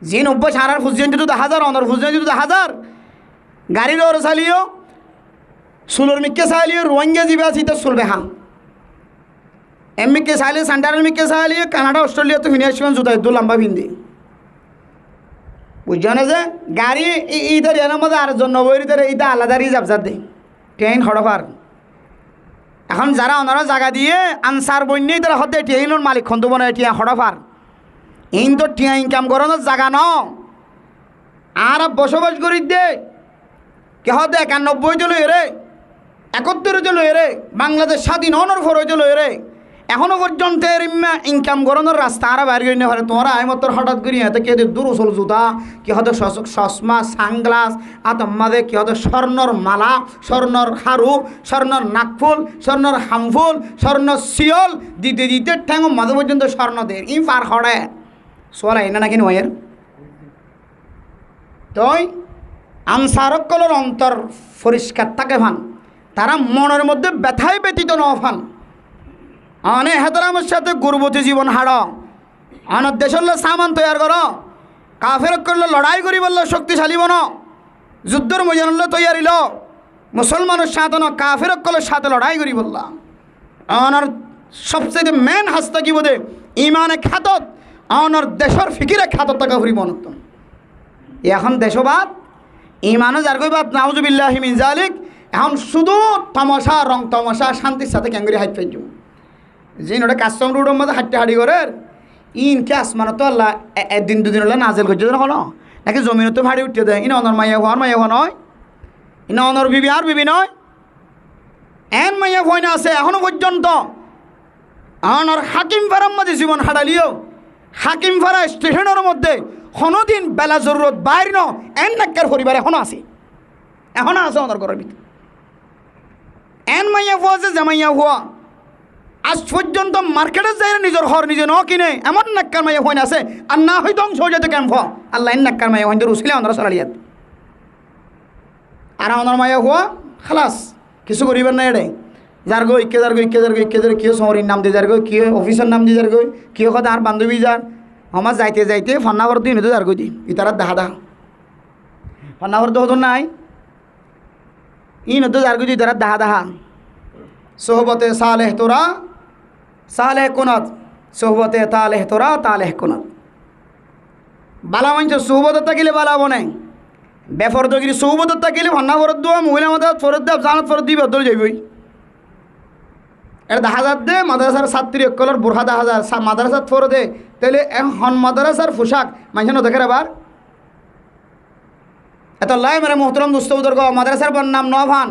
যে 90 সারার ফুজিয়েন যদি 1000 অনর ফুজিয়েন যদি 1000 গাড়ির ওর চালিও সুলোর মিকে চালিও রোহিঙ্গা জীবে আছি তো চলবে হাম এমনিকে চাইলে সেন্টারের মিকে চালিও কানাডা অস্ট্রেলিয়া তো ফিনে আসবেন জুতা দু লম্বা ভিন্দি বুঝছো না যে গাড়ি ইধার এর মধ্যে আর জন্য বইরিদের ইটা আলাদা রিজার্ভ দেয় ট্রেন হড়ফার এখন যারা ওনারা জায়গা দিয়ে আনসার বন্যেই তারা হতে ট্রেনের মালিক খন্দ বনে টিয়া হড়ফার ইন তো টিয়া ইনকাম করানোর জায়গা ন আর বসবাস করি দে কে হতে 91 জন এরে 71 জন এরে বাংলাদেশ স্বাধীন হওয়ার পর হয়েছিল এরে এখনো পর্যন্ত এর ইনকাম করানোর রাস্তা আর বাইরে করে নেওয়া তোমরা আইমতর হঠাৎ করি এতে কে দুরুসল জুতা কি হতে চশমা সানগ্লাস আতম্মাদে কি হতে স্বর্ণর মালা স্বর্ণর হারু স্বর্ণর নাকফুল স্বর্ণর হামফুল স্বর্ণ শিয়ল দিতে দিতে ঠ্যাং মাঝে পর্যন্ত স্বর্ণ দে ই পার হড়ে সোয়ালা এনে নাকি নয়ের তই আনসারকলের অন্তর পরিষ্কার থাকে ভান তারা মনের মধ্যে ব্যথায় ব্যতীত ন ফান অনেক হেতরামের সাথে গুরবতী জীবন হাড় অনেক দেশের সামান তৈরি কর কাফের করলে লড়াই করি বললে শক্তিশালী বন যুদ্ধর ময়দান তৈয়ারি ল মুসলমানের সাথে না কাফের কলের সাথে লড়াই করি বললাম আমার সবচেয়ে মেন হাসতা কি বোধে ইমানে খ্যাতত আমার দেশের ফিকিরে খ্যাতত টাকা ফুরি মনত এখন দেশবাদ ইমানও যার কইবাদ নাউজুবিল্লাহি মিন জালিক এখন শুধু তামাশা রং তামাশা শান্তির সাথে ক্যাঙ্গুরি হাইট পাইজ যে ওটা কাস্টম রুডের মধ্যে হাঁটতে হাঁটি করে ইনকে আসমানত তো আল্লাহ একদিন দুদিন হলে নাজেল করছে হলো নাকি জমিনতো ভাড়ি উঠতে দেয় ইন অনর মাইয়া হওয়া নয় ইন অনর বিবি আর বিবি নয় এন মাইয়া ভয় না আছে এখনো পর্যন্ত অনর হাকিম ফারার মধ্যে জীবন হারালিও হাকিম ফারা স্টেশনের মধ্যে কোনোদিন বেলা জরুরত বাইর ন এন নাক্কার পরিবার এখনো আছে অনর ঘরের ভিতরে এন মাইয়া হওয়া যে জামাইয়া হওয়া আজ পর্যন্ত মার্কেটে যাই নিজের ঘর নিজে ন কিনে এমন নাক্কার মাইয়া হয় না আছে আর না হয়তো অংশ হয়ে যেত ক্যাম্প আল্লাহ এন নাক্কার মাইয়া হয় রুসিলে আমরা চলালিয়াত আর আমার মাইয়া হওয়া খালাস কিছু করিবার না এড়ে যার গো ইকে যার গো ইকে যার গো ইকে যার কেউ শহরের নাম দিয়ে যার গো কেউ অফিসের নাম দিয়ে যার গো কেউ কথা আর বান্ধবী যার আমার যাইতে যাইতে ফান্নাঘর দিন হতো যার গো দি ইতারা দাহা ফান্নাঘর তো হতো নাই ইন হতো যার গো দি তারা দাহা সোহবতে সালেহ তোরা সালেহ কোনাত সোহবতে তালেহ তোরা তালেহ কোনাত বালা মানছ সোহবত থাকিলে বালা বনে বেফরদ গিরি সোহবত থাকিলে ভান্না ফরত দেওয়া মহিলা মাদার ফরত দেব জানাত ফরত দিবে অদর যাইবই এটা 10,000 দে মাদ্রাসার ছাত্রী একলর বোরহা 10,000 মাদ্রাসাত ফর দে তাহলে হন মাদ্রাসার পোশাক মানুষ দেখে আবার এত লাই মেরে মোহতরম দুস্তবুদর মাদ্রাসার নাম নভান